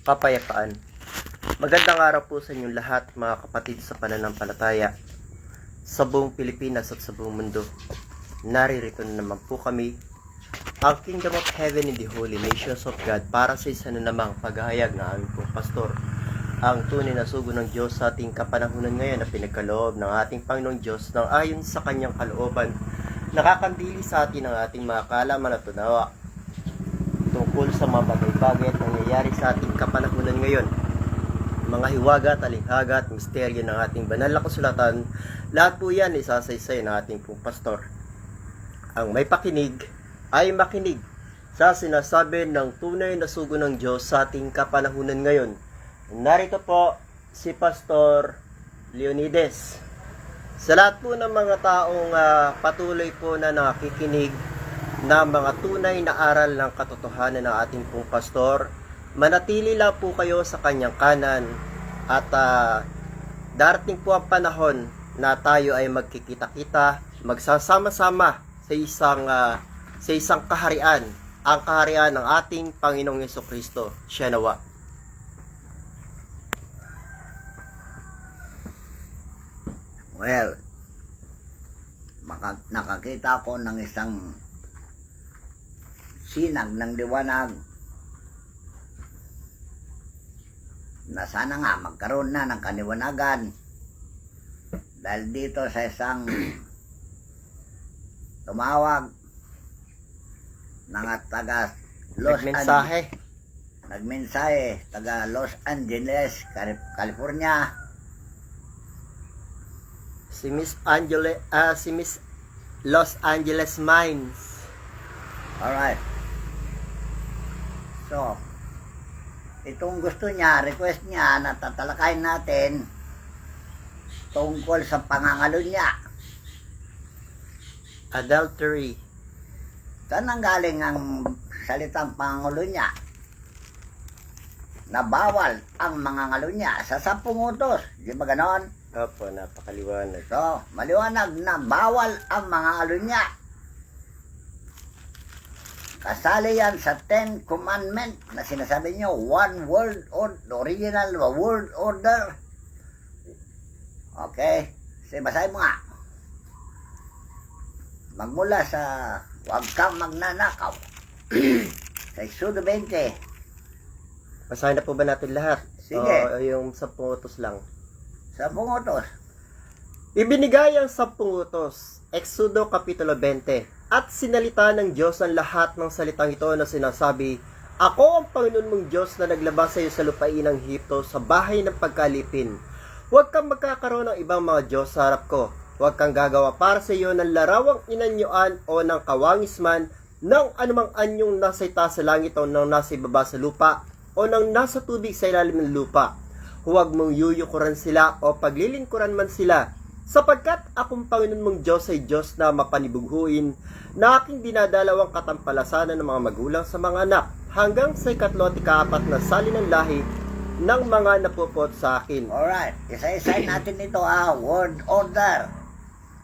kapayapaan. Magandang araw po sa inyong lahat, mga kapatid sa pananampalataya sa buong Pilipinas at sa buong mundo. Naririto na naman po kami, ang Kingdom of Heaven in the Holy Nations of God, para sa isa na namang paghahayag na aming pong pastor, ang tunay na sugo ng Diyos sa ating kapanahunan ngayon na pinagkaloob ng ating Panginoong Diyos nang ayon sa kanyang kalooban, nakakandili sa atin ang ating mga kaalaman at tunawa tungkol sa mga bagay-bagay at nangyayari sa ating kapanahunan ngayon. Mga hiwaga, talinghaga at misteryo ng ating banal na kasulatan, lahat po yan isasaysay ng ating pong pastor. Ang may pakinig ay makinig sa sinasabi ng tunay na sugo ng Diyos sa ating kapanahunan ngayon. Narito po si Pastor Leonides. Sa lahat po ng mga taong patuloy po na nakikinig na mga tunay na aral ng katotohanan ng ating pong pastor, manatili lang po kayo sa kanyang kanan at darating po ang panahon na tayo ay magkikita-kita, magsasama-sama sa isang kaharian, ang kaharian ng ating Panginoong Jesucristo. Siya nawa. Well, nakakita ko ng isang sinag ng liwanag na sana nga magkaroon na ng kaliwanagan dahil dito sa isang tumawag ng taga nagmensahe taga Los Angeles, California, Si Miss Los Angeles Mines. Alright. So, itong gusto niya, request niya na tatalakayin natin tungkol sa pangangalo niya. Adultery. Saan ang galing ang salitang pangangalo niya? Na bawal ang mangangalo niya sa 10 utos. Di ba ganon? Opo, napakaliwanag. So, maliwanag na bawal ang mangangalo niya. Kasali yan sa 10 Commandment na sinasabi niyo, one world order, original world order. Okay? Kasi basahin mo nga. Magmula sa huwag kang magnanakaw. Sa Exodo 20. Basahin na po ba natin lahat? Sige. O yung 10 utos lang? 10 utos. Ibinigay ang 10 utos, Exodo Kapitulo 20, at sinalita ng Diyos ang lahat ng salitang ito na sinasabi, Ako ang Panginoon mong Diyos na naglabas sa iyo sa lupain ng Ehipto, sa bahay ng pagkalipin. Huwag kang magkakaroon ng ibang mga Diyos sa harap ko. Huwag kang gagawa para sa iyo ng larawang inanyuan o ng kawangisman ng anumang anyong nasa itaas sa langit o ng nasa ibaba sa lupa o ng nasa tubig sa ilalim ng lupa. Huwag mong yuyukuran sila o paglilingkuran man sila, sapagkat akong Panginoon mong Diyos ay Diyos na mapanibughuin, na aking dinadalawang katampalasanan ng mga magulang sa mga anak, hanggang sa 3 at 4 na sali ng lahi ng mga napupot sa akin. Alright, isa-isa natin ito word order.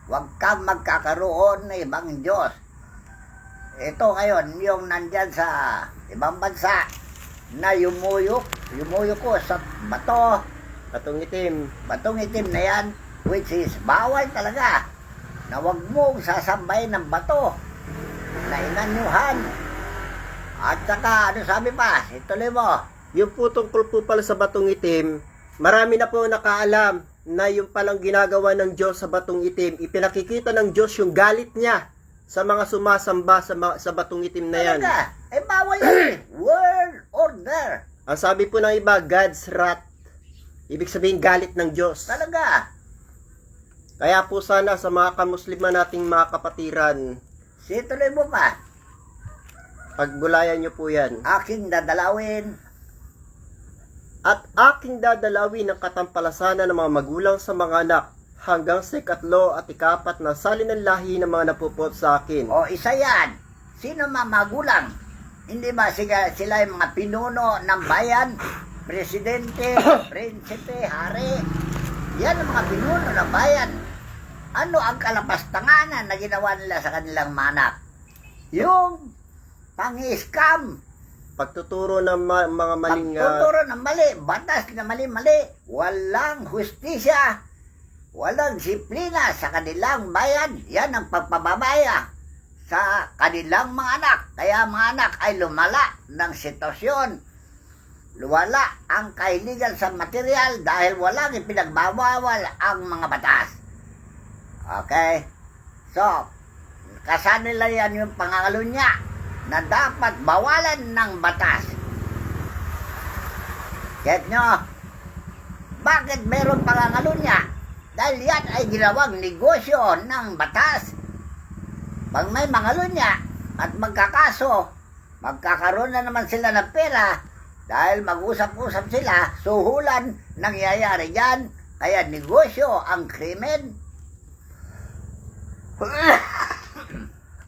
Huwag kang magkakaroon ng ibang Diyos. Ito ngayon, yung nandyan sa ibang bansa, na yumuyok ko sa bato. Batong itim. Batong itim na yan, which is bawal talaga na huwag mong sasambay ng bato na inanyuhan. At saka, ano sabi pa? Ituloy mo. Yung po tungkol po pala sa batong itim, marami na po nakaalam na yung palang ginagawa ng Diyos sa batong itim, ipinakikita ng Diyos yung galit niya sa mga sumasamba sa batong itim na yan. Talaga? Bawal yan. Word order. Ang sabi po ng iba, God's wrath. Ibig sabihin, galit ng Diyos. Talaga. Kaya po sana sa mga kamuslima nating mga kapatiran, Situloy mo pa. pagbulayan nyo po yan. Aking dadalawin. At aking dadalawin ang katampalasanan ng mga magulang sa mga anak, hanggang sa 3 at 4 na sali ng lahi ng mga napupot sa akin. O isa yan. Sino magulang? Hindi ba sila yung mga pinuno ng bayan? Presidente, prinsipe, hari. Yan ang mga pinuno ng bayan. Ano ang kalapastanganan na ginawa nila sa kanilang manak? Yung pang-scam. pagtuturo ng mga maling Pagtuturo ng mali, batas na mali-mali, walang hustisya, walang disiplina sa kanilang bayan. Yan ang pagpababaya sa kanilang mga anak. Kaya mga anak ay lumala ng sitwasyon. Luwala ang kahiligan sa material dahil walang ipinagbabawal ang mga batas. Okay? So, kasama nila yan yung pangangalunya na dapat bawalan ng batas. Get nyo? Bakit meron pangangalunya? Dahil yan ay ginawang negosyo ng batas. Pag may mangalunya at magkakaso, magkakaroon na naman sila ng pera dahil mag-usap-usap sila, suhulan, nangyayari yan, kaya negosyo ang krimen.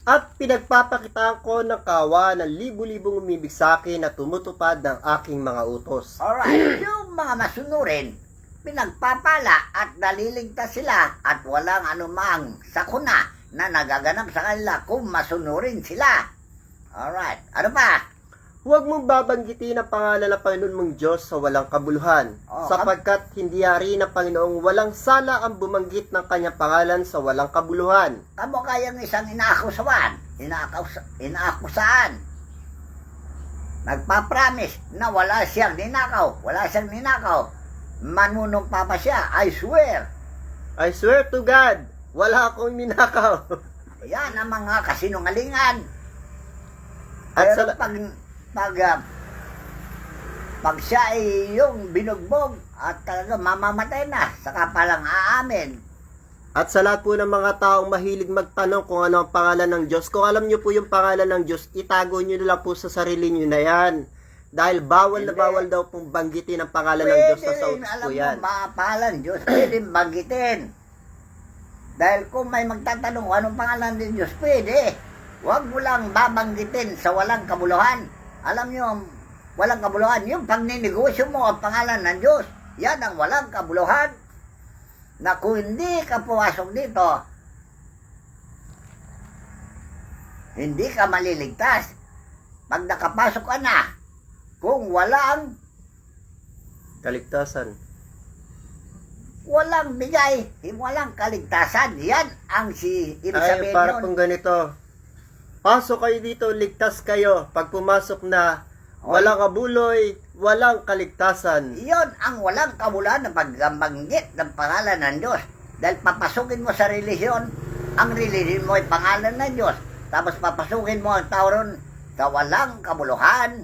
at pinagpapakitaan ko ng kawa ng libu-libong umibig sa akin na tumutupad ng aking mga utos. Alright, yung mga masunurin, pinagpapala at naliligtas sila at walang anumang sakuna na nagaganap sa kanila kung masunurin sila. Alright, ano pa? Huwag mong babanggitin ang pangalan ng Panginoon mong Diyos sa walang kabuluhan, sapagkat hindi hari ng Panginoong walang sala ang bumanggit ng kanyang pangalan sa walang kabuluhan. Kamo kayang isang inaakusawan, inaakusaan. Nagpapromise na wala siyang ninakaw. Manunumpa pa siya, I swear. I swear to God, wala akong ninakaw. Yan ang mga kasinungalingan. At Pero pag siya ay yung binugbog at talaga mamamatay na, saka palang aamin. At sa lahat po ng mga taong mahilig magtanong kung ano ang pangalan ng Diyos, kung alam nyo po yung pangalan ng Diyos, itago nyo na lang po sa sarili nyo na yan. Dahil bawal na bawal daw pong banggitin ang pangalan ng Diyos sa sauts po yan. Alam mo, mga pangalan Diyos, pwede banggitin. Dahil kung may magtatanong anong pangalan ng Diyos, pwede. Huwag mo lang babanggitin sa walang kabuluhan. Alam nyo, walang kabuluhan, yung pagninegosyo mo ang pangalan ng Diyos, yan ang walang kabuluhan. Na kung hindi ka pumasok dito, hindi ka maliligtas. Pag nakapasok ka na, kung walang Kaligtasan. bigay, walang kaligtasan, yan ang ibig Ay, sabihin para nun. pong ganito. Pasok kayo dito, ligtas kayo. Pag pumasok na, walang abuloy, walang kaligtasan. Iyon ang walang kabuluhan na pagbanggit ng pangalan ng Diyos. Dahil papasukin mo sa relihiyon, ang relihiyon mo ay pangalan ng Diyos. Tapos papasukin mo ang tao ron sa walang kabuluhan.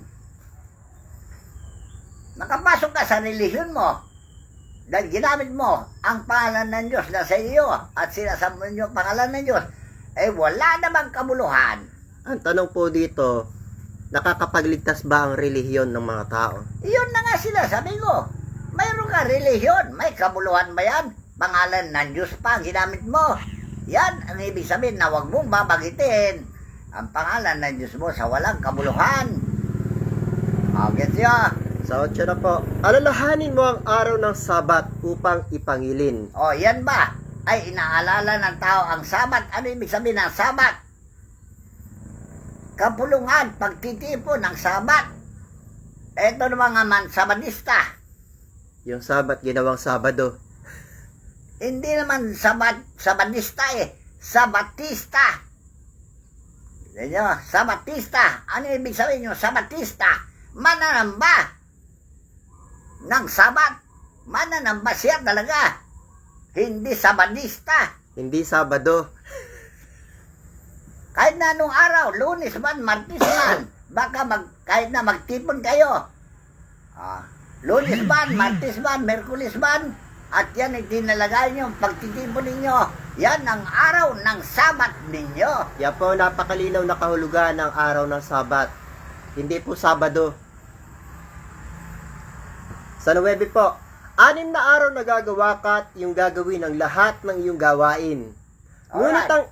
Nakapasok ka sa relihiyon mo dahil ginamit mo ang pangalan ng Diyos na sa iyo at sinasabi niyo ang pangalan ng Diyos, eh wala namang kabuluhan. Ang tanong po dito, nakakapagligtas ba ang relihiyon ng mga tao? Iyon na nga sila, sabi ko. Mayroon ka relihiyon, may kabuluhan ba yan? Pangalan ng Diyos pa ang ginamit mo. Yan ang ibig sabihin na huwag mong babagitin ang pangalan ng Diyos mo sa walang kabuluhan. Gets nyo? Sa 8 na po, alalahanin mo ang araw ng Sabat upang ipangilin. Yan ba? Ay inaalala ng tao ang Sabat. Ano ibig sabihin ng Sabat? Kapulungan, pagtitipon ng Sabat. Ito ng mga Sabadista. Yung Sabat, ginawang Sabado. Hindi naman Sabadista Sabatista. Sabatista. Ano ibig sabihin yung Sabatista? Mananamba ng Sabat. Mananamba siya talaga. Hindi Sabadista. Hindi Sabado. Kahit na anong araw, Lunes man, Martes man, baka kahit na magtipon kayo. Lunes man, Martes man, Merkulis man, at yan ay tinalagay nyo, pagtitipon ninyo, yan ang araw ng Sabat ninyo. Yan po, napakalinaw na kahulugan ng araw ng Sabat. Hindi po Sabado. Sa 9 po, 6 na araw na gagawa ka at yung gagawin ang lahat ng iyong gawain. Ngunit ang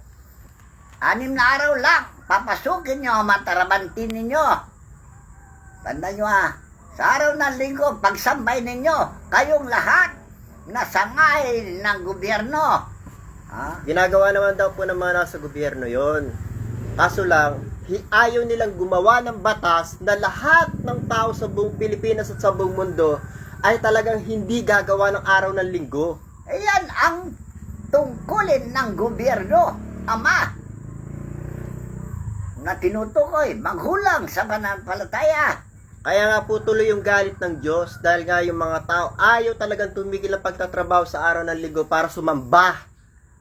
6 na araw lang, papasukin nyo, matarabantin ninyo. Tanda nyo sa araw ng linggo, pagsambay ninyo, kayong lahat na sangay ng gobyerno. ginagawa naman daw po ng mga nasa gobyerno yon. Kaso lang, ayaw nilang gumawa ng batas na lahat ng tao sa buong Pilipinas at sa buong mundo ay talagang hindi gagawa ng araw ng linggo. Ayan ang tungkulin ng gobyerno, ama, na tinutukoy, maghulang sa pananampalataya. Kaya nga po tuloy yung galit ng Diyos dahil nga yung mga tao ayaw talagang tumigil ang pagtatrabaho sa araw ng linggo para sumamba.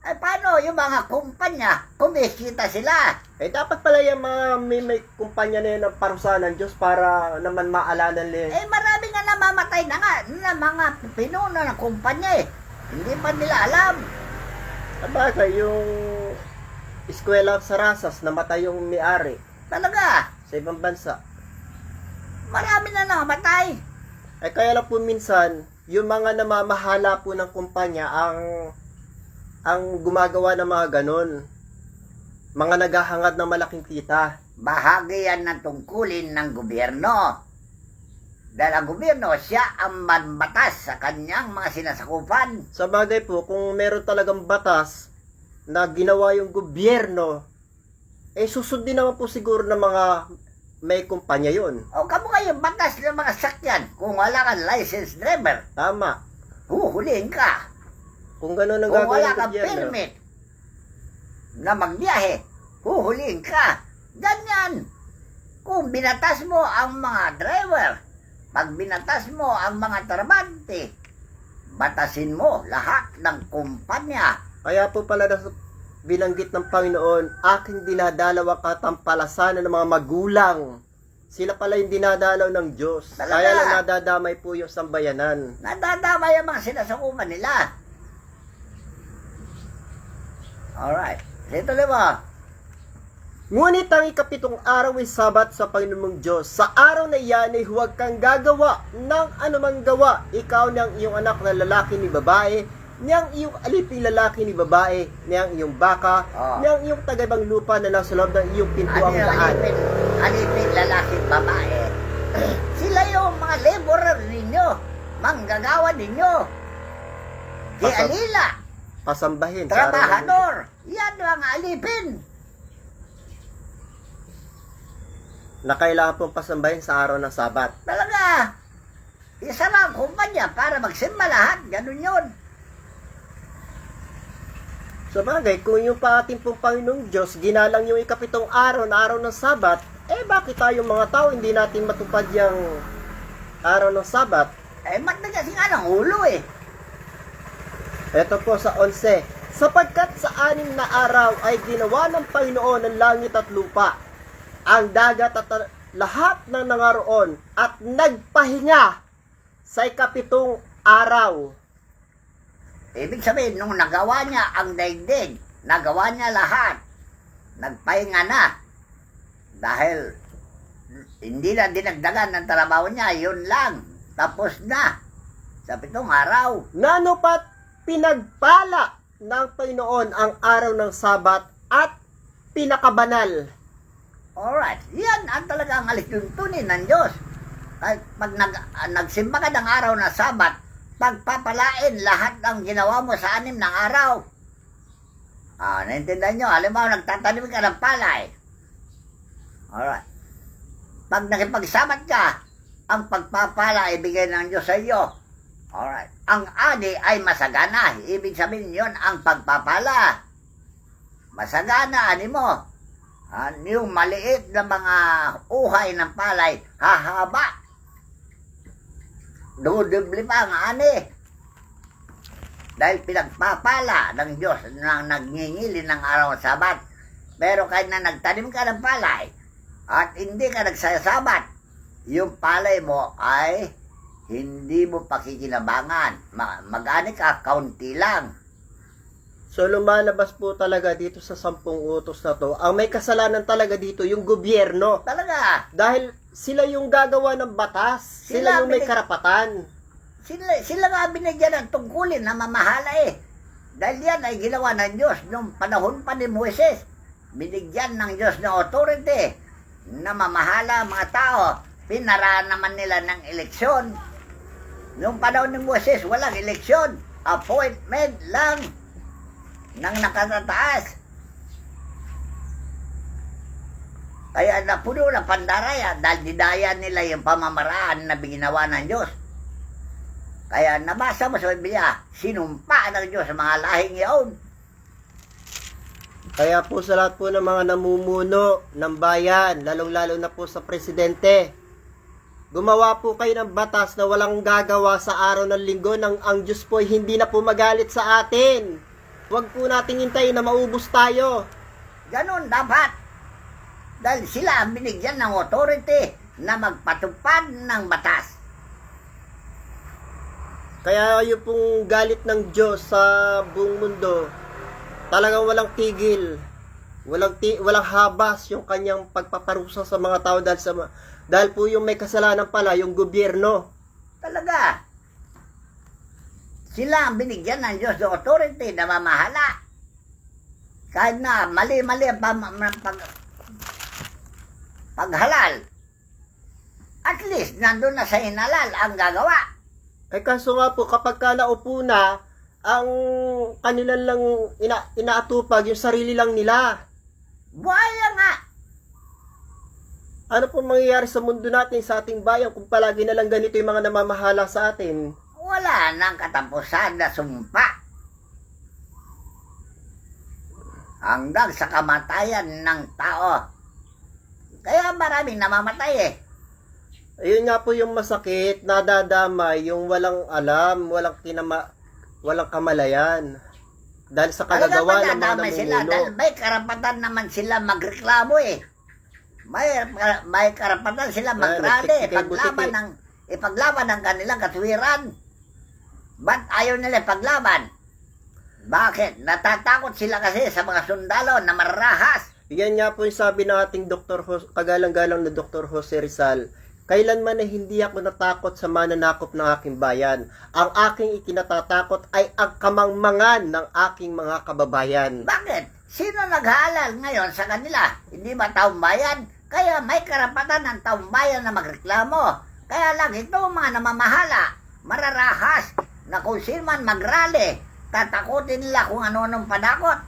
Eh paano yung mga kumpanya, kumikita sila? Eh dapat pala yung mga may kumpanya na yun ang parusahan ng Diyos para naman maalala nila. Eh marami nga namamatay na nga na mga pinuno ng kumpanya eh. Hindi pa nila alam. Sabagay, yung eskwela sa Rasas, namatay yung may-ari Talaga, sa ibang bansa. marami na namatay. Eh kaya lang po minsan, yung mga namamahala po ng kumpanya ang gumagawa ng mga ganun. Mga naghahangad ng malaking kita. Bahagi yan ng tungkulin ng gobyerno. Dahil ang gobyerno, siya ang manbatas sa kanyang mga sinasakupan. Sa bagay po, kung meron talagang batas na ginawa yung gobyerno, eh susundin naman po siguro ng mga may kumpanya yun. O kamo kayong batas ng mga sakyan, kung wala kang license driver, Tama. huhulihin ka. Kung ganun ang Kung gagawin wala ng kang gobyerno. permit na magbiyahe, huhulihin ka. Ganyan. Kung binatas mo ang mga driver, pag binatas mo ang mga trabante, batasin mo lahat ng kumpanya. Kaya po pala binanggit ng Panginoon, aking dinadalaw ang katampalasan ng mga magulang. Sila pala yung dinadalaw ng Diyos. Talaga? Kaya lang nadadamay po yung sambayanan. Nadadamay ang mga sinasakupan nila. Alright. Ito diba? Ngunit ang ikapitong araw ay Sabat sa Panginoon mong Diyos. Sa araw na iyan ay huwag kang gagawa ng anumang gawa. Ikaw niyang iyong anak na lalaki ni babae, niyang iyong aliping lalaki ni babae, niyang iyong baka, niyang iyong tagaibang lupa na nasa loob ng iyong pintuang Ano yung daan. alipin lalaki babae? Sila yung mga laborer ninyo, manggagawa ninyo. Di Pasam- alila, Pasambahin. sa araw ng trabahador. Yan ang alipin. na kailangan pong pasambahin sa araw ng Sabat. Talaga. Isa lang ang kumpanya para magsimba lahat. Ganun yun. Sa bagay, kung yung pa ating pong Panginoong Diyos, ginalang yung ikapitong araw na araw ng Sabat, eh bakit tayong mga tao hindi natin matupad yung araw ng Sabat? Eh, matnagas nga ng ulo eh. Ito po sa 11. Sapagkat sa 6 na araw ay ginawa ng Panginoon ang langit at lupa, ang dagat at lahat ng nangaroon, at nagpahinga sa ikapitong araw. Ibig sabihin, nung nagawa niya ang daigdig, nagawa niya lahat, nagpahinga na. Dahil hindi na dinagdagan ng trabaho niya, yun lang. Tapos na. Sa 7 araw. Nano pat pinagpala ng Panginoon ang araw ng Sabat at pinakabanal. Alright. Yan ang talagang alituntunin ng Diyos. Kahit pag nagsimba ka ng araw na Sabat, pagpapalain lahat ng ginawa mo sa 6 ng araw. Naintindihan nyo? Halimbawa, nagtatanim ka ng palay. Alright. Pag nakipagsabat ka, ang pagpapala ibigay ng Diyos sa iyo. Alright. Ang ani ay masagana. Ibig sabihin yon ang pagpapala. Masagana, ani mo. Yung maliit na mga uhay ng palay, hahaba. Dudubli pa ang ani. Dahil pinagpapala ng Diyos na nagngingili ng araw ng Sabat. Pero kahit na nagtanim ka ng palay at hindi ka nagsasabat, yung palay mo ay hindi mo pakikinabangan. Mag-ani ka, kaunti lang. So lumalabas po talaga dito sa 10 utos na to, ang may kasalanan talaga dito yung gobyerno. Talaga. Dahil sila yung gagawa ng batas, sila yung may karapatan. Sila nga binigyan ng tungkulin na mamahala eh. Dahil yan ay ginawa ng Diyos noong panahon pa ni Moises. Binigyan ng Diyos ng authority na mamahala ang mga tao. Pinaraan naman nila ng eleksyon. Noong panahon ni Moises, walang eleksyon. Appointment lang ng nakatataas. Kaya napuno na pandaraya dahil didaya nila yung pamamaraan na ginawa ng Diyos. Kaya nabasa mo sa Biblia, sinumpa ng Diyos sa mga lahing iyon. Kaya po sa lahat po ng mga namumuno ng bayan, lalong-lalo na po sa presidente, gumawa po kayo ng batas na walang gagawa sa araw ng linggo nang ang Diyos po ay hindi na po magalit sa atin. Huwag po nating hintayin na maubos tayo. Ganon dapat. Dahil sila ang binigyan ng authority na magpatupad ng batas. Kaya yung pong galit ng Diyos sa buong mundo, talagang walang tigil, walang habas yung kanyang pagpaparusa sa mga tao dahil po yung may kasalanan pala, yung gobyerno. Talaga. Sila ang binigyan ng Diyos ng authority na mamahala. Kahit na mali-mali ang paghalal. At least, nandun na sa inalal ang gagawa. Eh kaso nga po, kapag ka naupo na, ang kanilang lang inaatupag, yung sarili lang nila. Buhaya nga. Ano po mangyayari sa mundo natin, sa ating bayan, kung palagi na lang ganito yung mga namamahala sa atin? Wala nang katapusan na sumpa. Hanggang sa kamatayan ng tao. Kaya maraming namamatay eh. Ayun nga po yung masakit, nadadamay, yung walang alam, walang kamalayan. Dahil sa kagagawa ng mga madadamay sila namumuno. dahil may karapatan naman sila magreklamo eh. May karapatan sila magrally, ipaglaban ang kanilang katwiran. Ba't ayaw nila ipaglaban? Bakit? Natatakot sila kasi sa mga sundalo na marahas. Yan nga po yung sabi ng ating kagalang-galang na Dr. Jose Rizal. Kailanman na hindi ako natakot sa mananakop ng aking bayan. Ang aking ikinatatakot ay ang kamangmangan ng aking mga kababayan. Bakit? Sino naghaalal ngayon sa kanila? Hindi ba taong bayan? Kaya may karapatan ng taong bayan na magreklamo. Kaya lang ito mga namamahala, mararahas, na kung sino man magrally, tatakutin nila kung ano-anong padakot.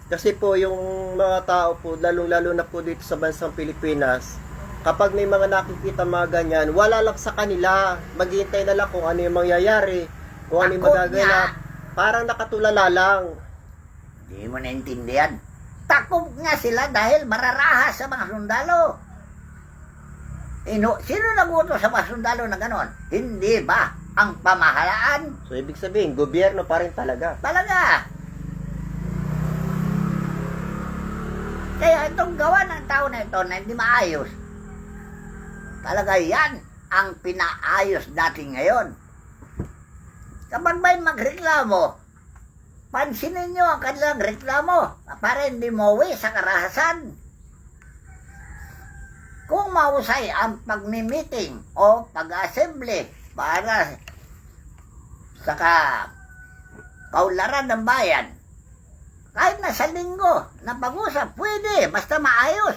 Kasi po yung mga tao po, lalong-lalo na po dito sa bansang Pilipinas, kapag may mga nakikita mga ganyan, wala lang sa kanila. Maghihintay na lang kung ano yung mangyayari, kung ano yung magaganap. Parang nakatulala lang. Hindi mo naintindihan. Takot nga sila dahil mararahas sa mga sundalo. Sino nagutos sa mga sundalo na ganon? Hindi ba ang pamahalaan? So ibig sabihin, gobyerno pa rin talaga. Talaga. Kaya itong gawa ng tao na ito na hindi maayos, talaga yan ang pinaayos natin ngayon. Kapag may magreklamo, pansinin nyo ang kanilang reklamo para hindi mauwi sa karahasan. Kung mahusay ang pagmi-meeting o pag-assembly para sa kaunlaran ng bayan, kahit na sa linggo na pag-usap, pwede, basta maayos.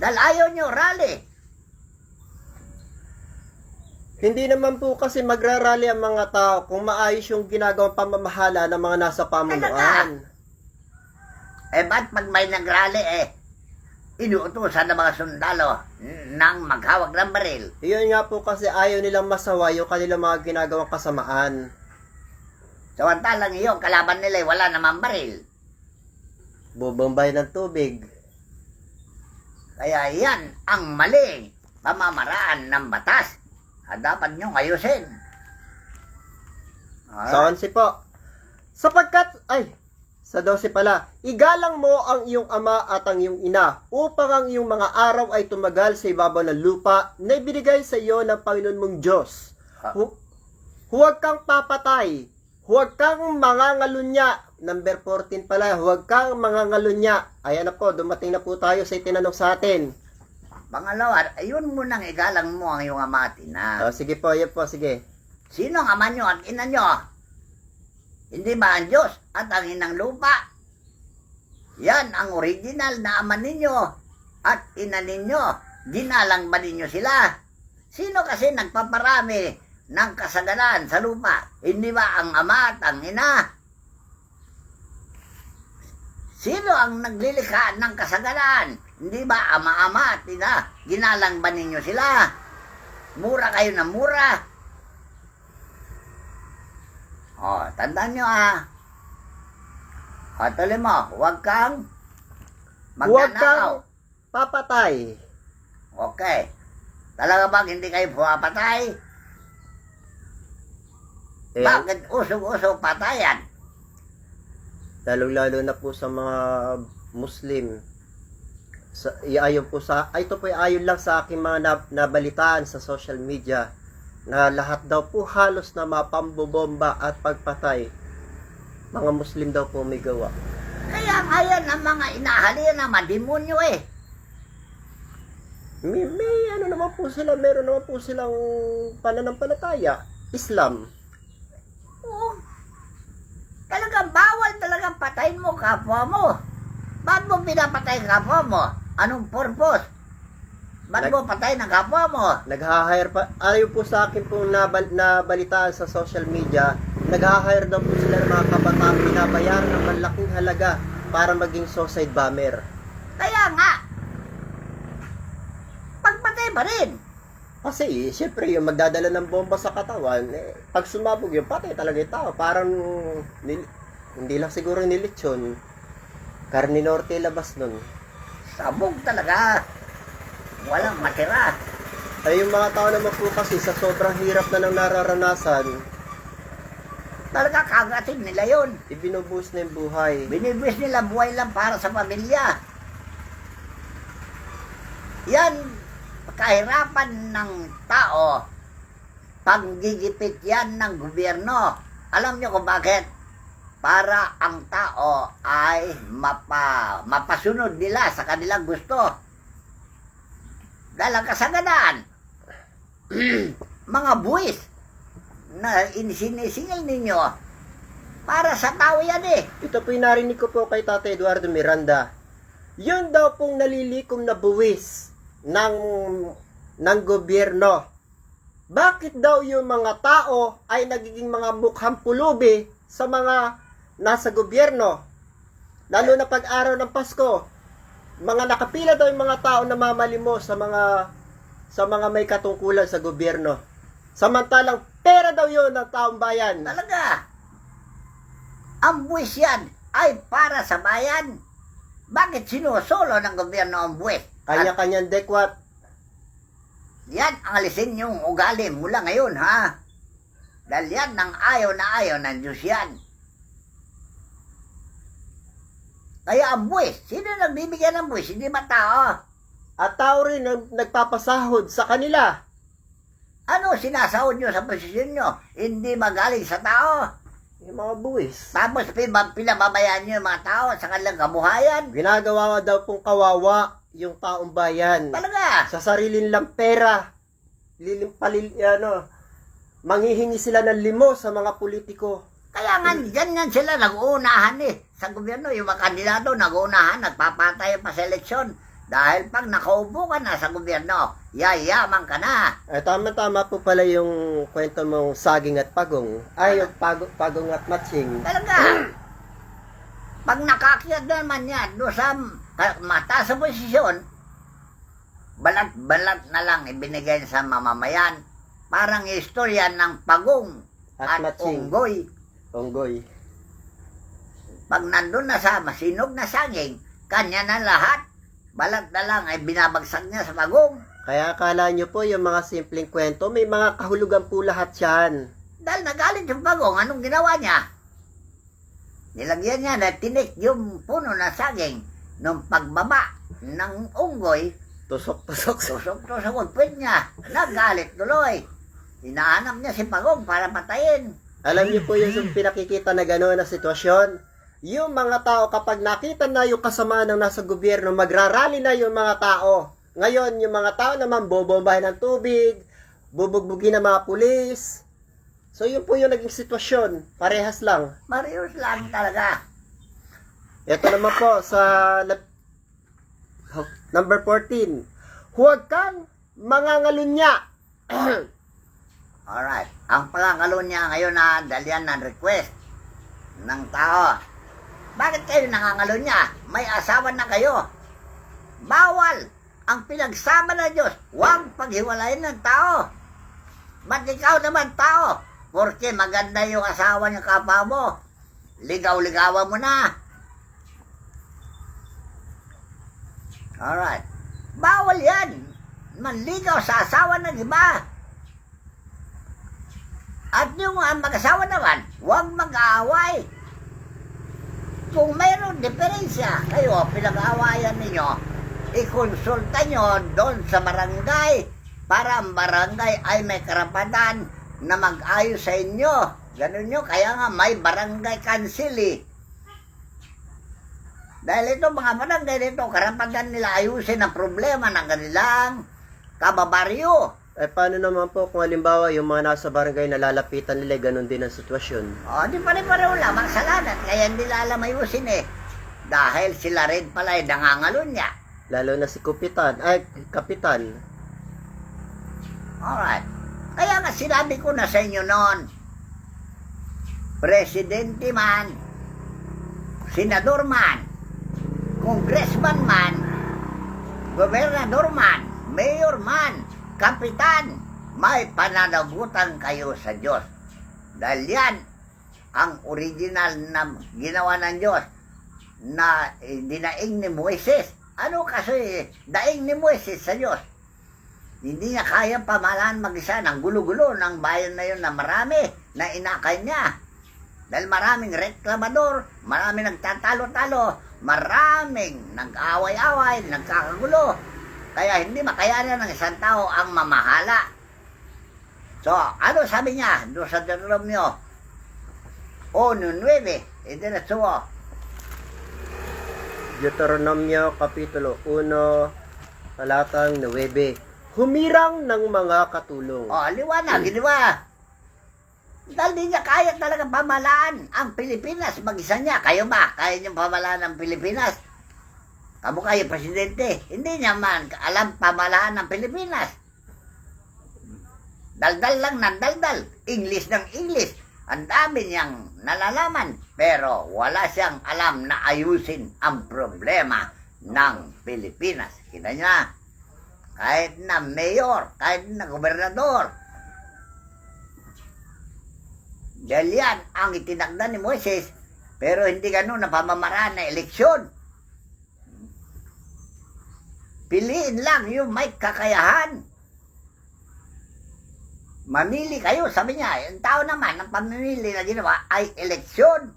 Dahil ayaw nyo rally. Hindi naman po kasi magrarally ang mga tao kung maayos yung ginagawang pamamahala ng mga nasa pamunuan. Ba't pag may nagrally inuutosan ng mga sundalo ng maghawak ng baril? Iyon nga po kasi ayaw nilang masawa yung kanilang mga ginagawang kasamaan. Samantalang iyo, kalaban nila wala namang baril. Bubombay ng tubig. Kaya yan ang maling pamamaraan ng batas. Dapat nyo ayusin. Sa 11 po. Sa 12 pala. Igalang mo ang iyong ama at ang iyong ina upang ang iyong mga araw ay tumagal sa ibabaw ng lupa na ibinigay sa iyo ng Panginoon mong Diyos. Huwag kang papatay. Huwag kang mangangalunya. Number 14 pala, huwag kang mangangalunya. Ayan na po, dumating na po tayo sa itinanong sa atin. Pangalawa, ayun munang igalang mo ang iyong ama at ina. Sige po, yun po, sige. Sino ang ama nyo at ina nyo? Hindi ba ang Diyos at ang inang lupa? Yan ang original na ama ninyo at ina ninyo. Ginalang ba ninyo sila? Sino kasi nagpaparami ng kasagalan sa lupa? Hindi ba ang ama at ang ina? Sino ang naglilikha ng kasagaran? Hindi ba ama-ama at ina? Ginalang ba ninyo sila? Mura kayo na mura. O, tandaan nyo O, tuloy mo, huwag kang Huwag magnanakaw. kang papatay. Okay. Talaga bang hindi kayo pumapatay? Eh, Bakit usog-usog patayan? lalong-lalo na po sa mga Muslim. Ayon po ito po ay ayon lang sa aking mga nabalitaan sa social media na lahat daw po halos na mapambobomba at pagpatay. Mga Muslim daw po may gawa. Kaya ngayon ang mga inahalin na mademonyo eh. May ano naman po sila, meron naman po silang pananampalataya. Islam. Oo. Talagang bawal talagang patayin mo kapwa mo. Ba't mo pinapatay kapwa mo? Anong purpose? Ba't mo patayin ang kapwa mo? Nag-hire pa, ayon po sa akin pong nabalitaan sa social media, nag-hire daw po sila ng mga kabataan, binabayaran ng malaking halaga para maging suicide bomber. Kaya nga, pagpatay pa rin. Kasi, siyempre, yung magdadala ng bomba sa katawan, pag sumabog yung patay talaga yung tao. Parang, hindi lang siguro nilitsyon. Karne norte labas nun. Sabog talaga. Walang matira. Ay, yung mga tao naman po kasi, sa sobrang hirap na nang nararanasan, Talaga kagatin nila yun. ibinubuhos na yung buhay. Binibis nila buhay lang para sa pamilya. Yan, kahirapan ng tao, panggigipit yan ng gobyerno. Alam nyo kung bakit? Para ang tao ay mapasunod nila sa kanilang gusto. Dahil ang kasaganan, mga buwis na sinisingil ninyo, para sa tao yan eh. Ito po yung narinig ko po kay Tatay Eduardo Miranda. Yun daw pong nalilikom na buwis ng gobyerno. Bakit daw yung mga tao ay nagiging mga mukhang pulubi sa mga nasa gobyerno? Lalo na pag araw ng Pasko, mga nakapila daw yung mga tao na mamalimos sa mga may katungkulan sa gobyerno. Samantalang pera daw yun ng taong bayan. Talaga. Ang buwis yan ay para sa bayan. Bakit sinusolo ng gobyerno ang buwis? Kanya-kanyang dekwat. Yan ang alisin yung ugali mula ngayon, ha? Dahil yan ang ayaw na ayaw ng Diyos yan. Kaya ang buwis, sino nagbibigyan ng buwis? Hindi ba tao? At tao rin ang nagpapasahod sa kanila. Ano sinasahod nyo sa posisyon nyo? Hindi magaling sa tao. Yung mga buwis. Tapos pinababayaan nyo yung mga tao sa kanilang kabuhayan. Ginagawa daw pong kawawa yung taong bayan. Talaga. Sa sarili nilang pera. Manghihingi sila ng limo sa mga politiko. Kaya nga, ganyan sila nag-uunahan eh. Sa gobyerno, yung mga kandidato nag-uunahan, nagpapatay pa sa eleksyon. Dahil pag nakaupo ka na sa gobyerno, yayaman ka na. Tama-tama po pala yung kwento mong saging at pagong. Ay, yung pagong at matching. Talaga. Pag nakakyat naman yan, doon sa mataas sa posisyon, balat-balat na lang ibinigay sa mamamayan. Parang istorya ng pagong At at matching. unggoy. Onggoy. Pag nandun na sa masinog na saging, kanya na lahat. Balat na lang ay binabagsak niya sa pagong. Kaya akala nyo po yung mga simpleng kwento, may mga kahulugan po lahat yan. Dahil nagalit yung pagong, anong ginawa niya? Nilagyan niya na tinik yung puno na saging nung pagbaba ng unggoy, Tusok-tusok. tusok-tusok ang puwet niya. Nagalit tuloy. Hinahanap niya si pagong para patayin. Alam niyo po yung pinakikita na gano'n na sitwasyon? Yung mga tao kapag nakita na yung kasamaan ng nasa gobyerno, magrarally na yung mga tao. Ngayon, yung mga tao naman bobombahin ng tubig, bubugbugin ng mga pulis. So, yun po yung naging sitwasyon. Parehas lang. Marius lang talaga. Ito naman po sa number 14. Huwag kang mangangalunya. Alright. Ang pangangalo niya ngayon na dalian ng request ng tao. Bakit kayo nangangalo niya? May asawa na kayo. Bawal ang pinagsama ng Diyos. Huwag paghiwalayin ng tao. Ba't ikaw naman tao? Porque maganda yung asawa ng kapwa mo. Ligaw-ligawan mo na. Alright. Bawal yan. Manligaw sa asawa ng iba. At yung mag-asawa naman, huwag mag-aaway. Kung mayroong diferensya, kayo, pinag-aawayan ninyo, ikonsulta nyo doon sa barangay para ang barangay ay may karapatan na mag-ayos sa inyo. Ganun nyo, kaya nga may barangay council eh. Dahil ito, mga barangay dito, karapatan nila ayusin ang problema ng kanilang kababaryo. Eh, paano naman po kung halimbawa yung mga nasa barangay nalalapitan nila, ganun din ang sitwasyon? O, di pare-pareho lang, magsalanan. Kaya hindi nila alam ayusin eh. Dahil sila rin pala ay nangangalo niya. Lalo na si Kapitan. Alright. Kaya nga sinabi ko na sa inyo noon, presidente man, senador man, congressman man, gobernador man, mayor man, kapitan, may pananagutan kayo sa Diyos. Dahil yan ang original na ginawa ng Diyos na dinaing ni Moises. Ano kasi daing ni Moises sa Diyos? Hindi niya kaya pamahalaan mag-isa ng gulo-gulo ng bayan na yun na marami na inakay niya. Dahil maraming reklamador, maraming nagtatalo-talo, maraming nag-away-away, nagkakagulo. Kaya hindi makayanan ng isang tao ang mamahala. So, ano sabi niya doon sa Deuteronomio 1:9? Diretso mo. Deuteronomio Kapitulo 1, talatang 9. Humirang ng mga katulong. O, liwanag, di ba? Dahil di niya kaya talaga pamalaan ang Pilipinas. Mag-isa niya. Kayo ba? Kaya niyong pamalaan ang Pilipinas? Kamu kayo, presidente. Hindi niya man alam pamalaan ng Pilipinas. Daldal lang ng daldal. English ng English. Ang dami niyang nalalaman. Pero wala siyang alam na ayusin ang problema ng Pilipinas. Kita niya. Kahit na mayor, kahit na gobernador. Dahil yan ang itinakda ni Moises. Pero hindi ganun na pamamaraan na eleksyon. Piliin lang yung may kakayahan. Mamili kayo, sabi niya. Yung tao naman, ang pamimili na ginawa ay eleksyon.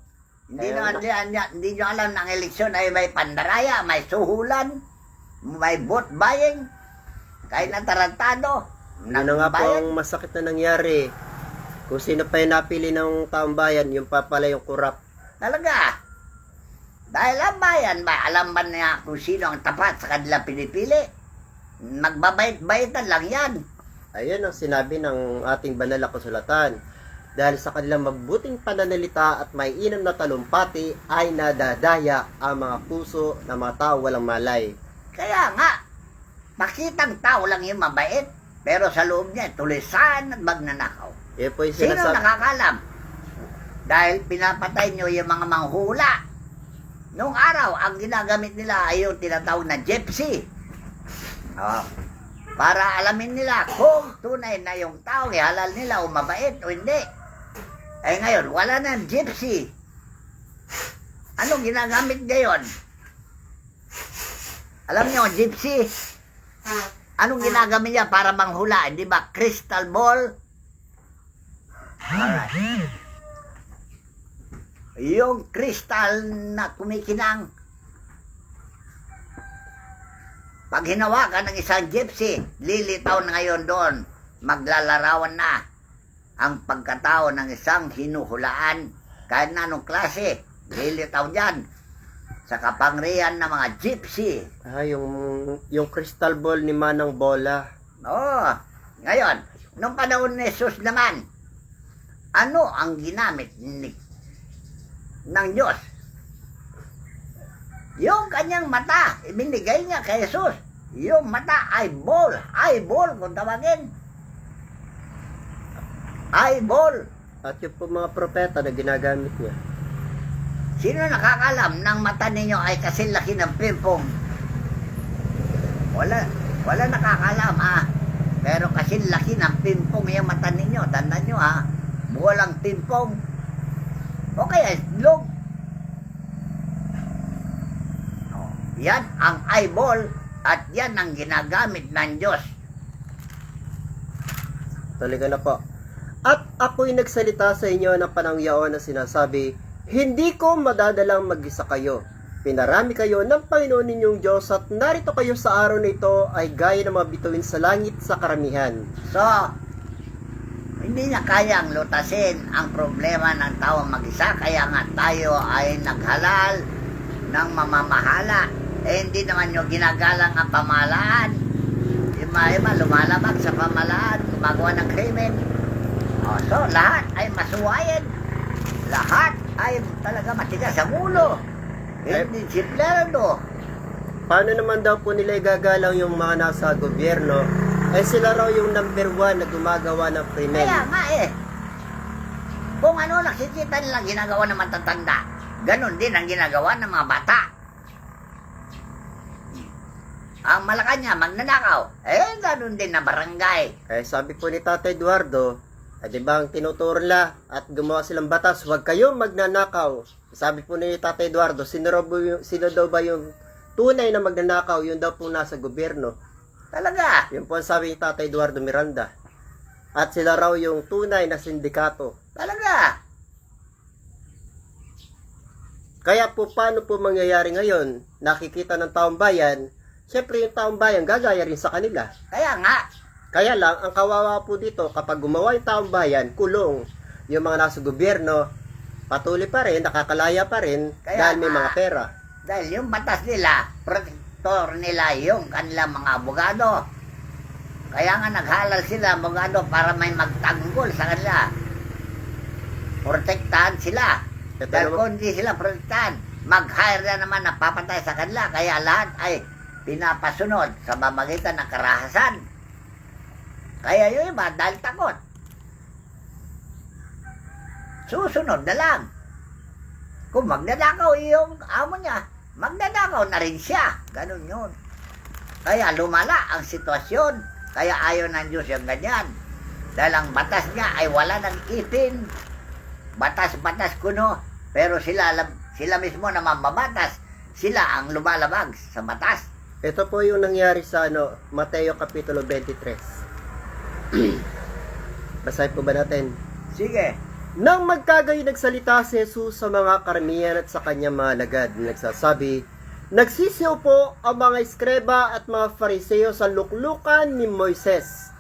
Hindi nyo alam na ang eleksyon ay may pandaraya, may suhulan, may vote buying, kahit na tarantado. Yun na nga po ang masakit na nangyari. Kung sino pa yung napili ng taong bayan, yung pa pala yung kurap. Talaga. Dahil ang bayan ba, alam ba niya kung sino ang tapat sa kanila pinipili? Magbabait-baitan lang yan. Ayun ang sinabi ng ating banal na kasulatan. Dahil sa kanilang mabuting pananalita at may inam na talumpati ay nadadaya ang mga puso ng mga tao walang malay. Kaya nga, pakitang tao lang yung mabait, pero sa loob niya, tulisan at magnanakaw. Yan po yung Sino sinasabi. nakakalam? Dahil pinapatay nyo yung mga manghula. Noong araw, ang ginagamit nila ay yung tinatawag na gypsy. Para alamin nila kung tunay na yung tao, ihalal nila o mabait o hindi. Eh ngayon, wala na gypsy. Anong ginagamit ngayon? Alam niyo, gypsy? Anong ginagamit niya para manghula? Hindi ba crystal ball? Alright. Yung crystal na kumikinang. Pag hinawakan ng isang gypsy, lilitaw na ngayon doon. Maglalarawan na ang pagkatao ng isang hinuhulaan. Kahit na anong klase, lilitaw dyan. Sa kapangyarihan ng mga gypsy. Yung crystal ball ni Manang Bola. Oo. Ngayon, nung panahon ni Jesus naman, ano ang ginamit ng Diyos? Yung kanyang mata, ibinigay niya kay Jesus. Yung mata ay ball. Eyeball kung tawagin. Eyeball. At yung po mga propeta na ginagamit niya. Sino nakakalam ng mata ninyo ay kasi laki ng pimpong? Wala nakakalam ha. Pero kasi laki ng pimpong yung mata ninyo. Tandaan nyo ha. Walang pimpong. O kaya islog. Yan ang eyeball at yan ang ginagamit ng Diyos. Talaga na po. At ako'y nagsalita sa inyo ng panangyaon na sinasabi, hindi ko madadalang mag-isa kayo. Pinarami kayo ng Panginoon ninyong Diyos at narito kayo sa araw na ito ay gaya ng mga bituin sa langit sa karamihan. So, hindi niya kayang lutasin ang problema ng tao mag-isa. Kaya nga tayo ay naghalal ng mamamahala. Hindi naman yung ginagalang ang pamahalaan. Ima-ima lumalabag sa pamahalaan, gumagawa ng krimen. So, lahat ay masuwayan. Lahat ay talaga matigas sa ulo. Hindi simplero. Paano naman daw po nila igagalang yung mga nasa gobyerno? Eh sila raw yung number 1 na gumagawa ng krimen. Kaya nga kung ano nakikita nila ginagawa ng matatanda, ganun din ang ginagawa ng mga bata. Ang Malacanang magnanakaw, ganun din na barangay. Eh sabi po ni Tatay Eduardo, di ba ang tinuturo nila at gumawa silang batas, huwag kayong magnanakaw. Sabi po ni Tatay Eduardo, sino daw ba yung tunay na magnanakaw? Yun daw po nasa gobyerno. Talaga? Yun po ang sabi ni Tatay Eduardo Miranda. At sila raw yung tunay na sindikato. Talaga? Kaya po paano po mangyayari ngayon? Nakikita ng taong bayan, syempre yung taong bayan gagaya rin sa kanila. Kaya nga. Kaya lang, ang kawawa po dito, kapag gumawa yung taong bayan, kulong. Yung mga nasa gobyerno, patuloy pa rin, nakakalaya pa rin, dahil may mga pera. Dahil yung batas nila, protector nila yung kanilang mga abogado. Kaya nga naghalal sila abogado para may magtanggol sa kanila. Protektahan sila. Dahil kung hindi sila protektahan, mag-hire na naman na papatay sa kanila. Kaya lahat ay pinapasunod sa mamagitan ng karahasan. Kaya yung iba dahil takot, susunod na lang. Kung magnanakaw yung amo niya, magnanakaw na rin siya. Ganun yun. Kaya lumala ang sitwasyon. Kaya ayaw ng Diyos yung ganyan. Dahil ang batas niya ay wala ng ipin. Batas-batas kuno. Pero sila mismo na mamabatas. Sila ang lumalabag sa batas. Ito po yung nangyari sa Mateo Kapitulo 23. Basahin po ba natin? Sige. Nang magkagayon nagsalita si Jesus sa mga karamihan at sa kanyang mga lagad, nagsasabi, nagsisiyaw po ang mga eskreba at mga fariseo sa luklukan ni Moises.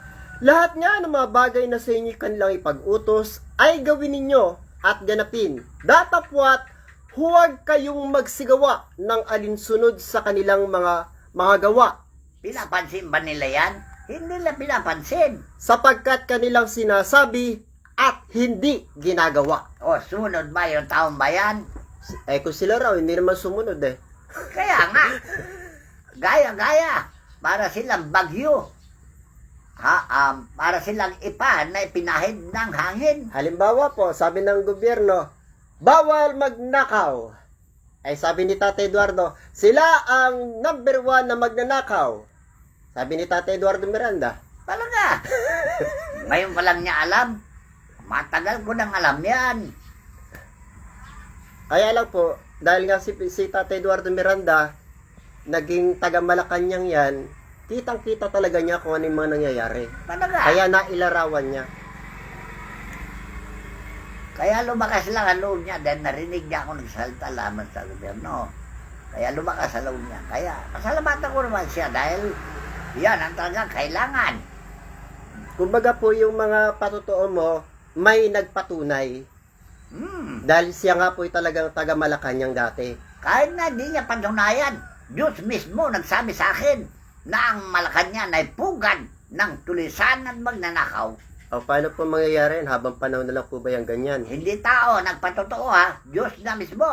Lahat nga ng mga bagay na sa inyo kanilang ipag-utos ay gawin ninyo at ganapin. Datapwat, huwag kayong magsigawa ng alinsunod sa kanilang mga gawa. Pinapansin ba nila yan? Hindi nila pinapansin. Sapagkat kanilang sinasabi at hindi ginagawa. O, sumunod ba yung taong bayan? Kung sila raw, hindi naman sumunod Kaya nga. Gaya-gaya. Para silang bagyo. Para silang ipa na ipinahid ng hangin. Halimbawa po, sabi ng gobyerno, bawal magnakaw. Sabi ni Tatay Eduardo, sila ang number 1 na magnanakaw. Sabi ni Tatay Eduardo Miranda. Talaga. Ngayon pa lang niya alam. Matagal ko nang alam yan. Kaya lang po, dahil nga si Tatay Eduardo Miranda, naging taga Malacanang yan, kitang-kita talaga niya kung ano yung mga nangyayari. Talaga. Kaya nailarawan niya. Kaya lumakas lang ang loob niya dahil narinig niya ako nagsalita lamang sa gobyerno. Kaya lumakas ang loob niya. Kaya pasalamatan ko naman siya dahil yan ang talagang kailangan. Kumbaga po yung mga patotoo mo, may nagpatunay. Dahil siya nga po talagang taga Malacanang dati. Kahit na di niya patunayan, Diyos mismo nagsabi sa akin na ang Malacanang ay pugad ng tulisan at magnanakaw. O paano po mangyayari yan? Habang panahon na lang po ba yung ganyan? Hindi tao nagpatotoo ha, Diyos na mismo.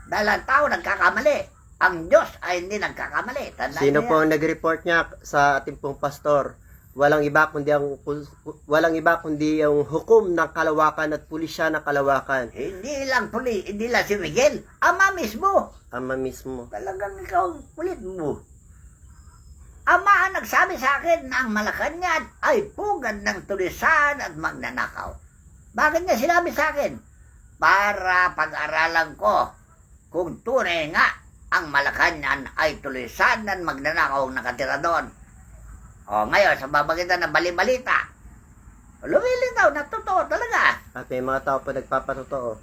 Dahil ang tao nagkakamali. Ang Diyos ay hindi nagkakamali. Tandaan Sino niya. po ang nag-report niya sa ating pong pastor? walang iba kundi ang hukom ng kalawakan at pulisya ng kalawakan. Hindi lang si Miguel. Ama mismo. Ama mismo. Talagang ikaw ang kulit mo. Ama ang nagsabi sa akin na ang Malacanang ay pugad ng tulisan at magnanakaw. Bakit niya sinabi sa akin? Para pag-aralan ko kung tunay nga ang Malacanang ay tulisan at magnanakaw ang nakatira doon. O ngayon, sa babagitan ng balibalita, lumilitaw na totoo talaga. At may mga tao pa nagpapatotoo.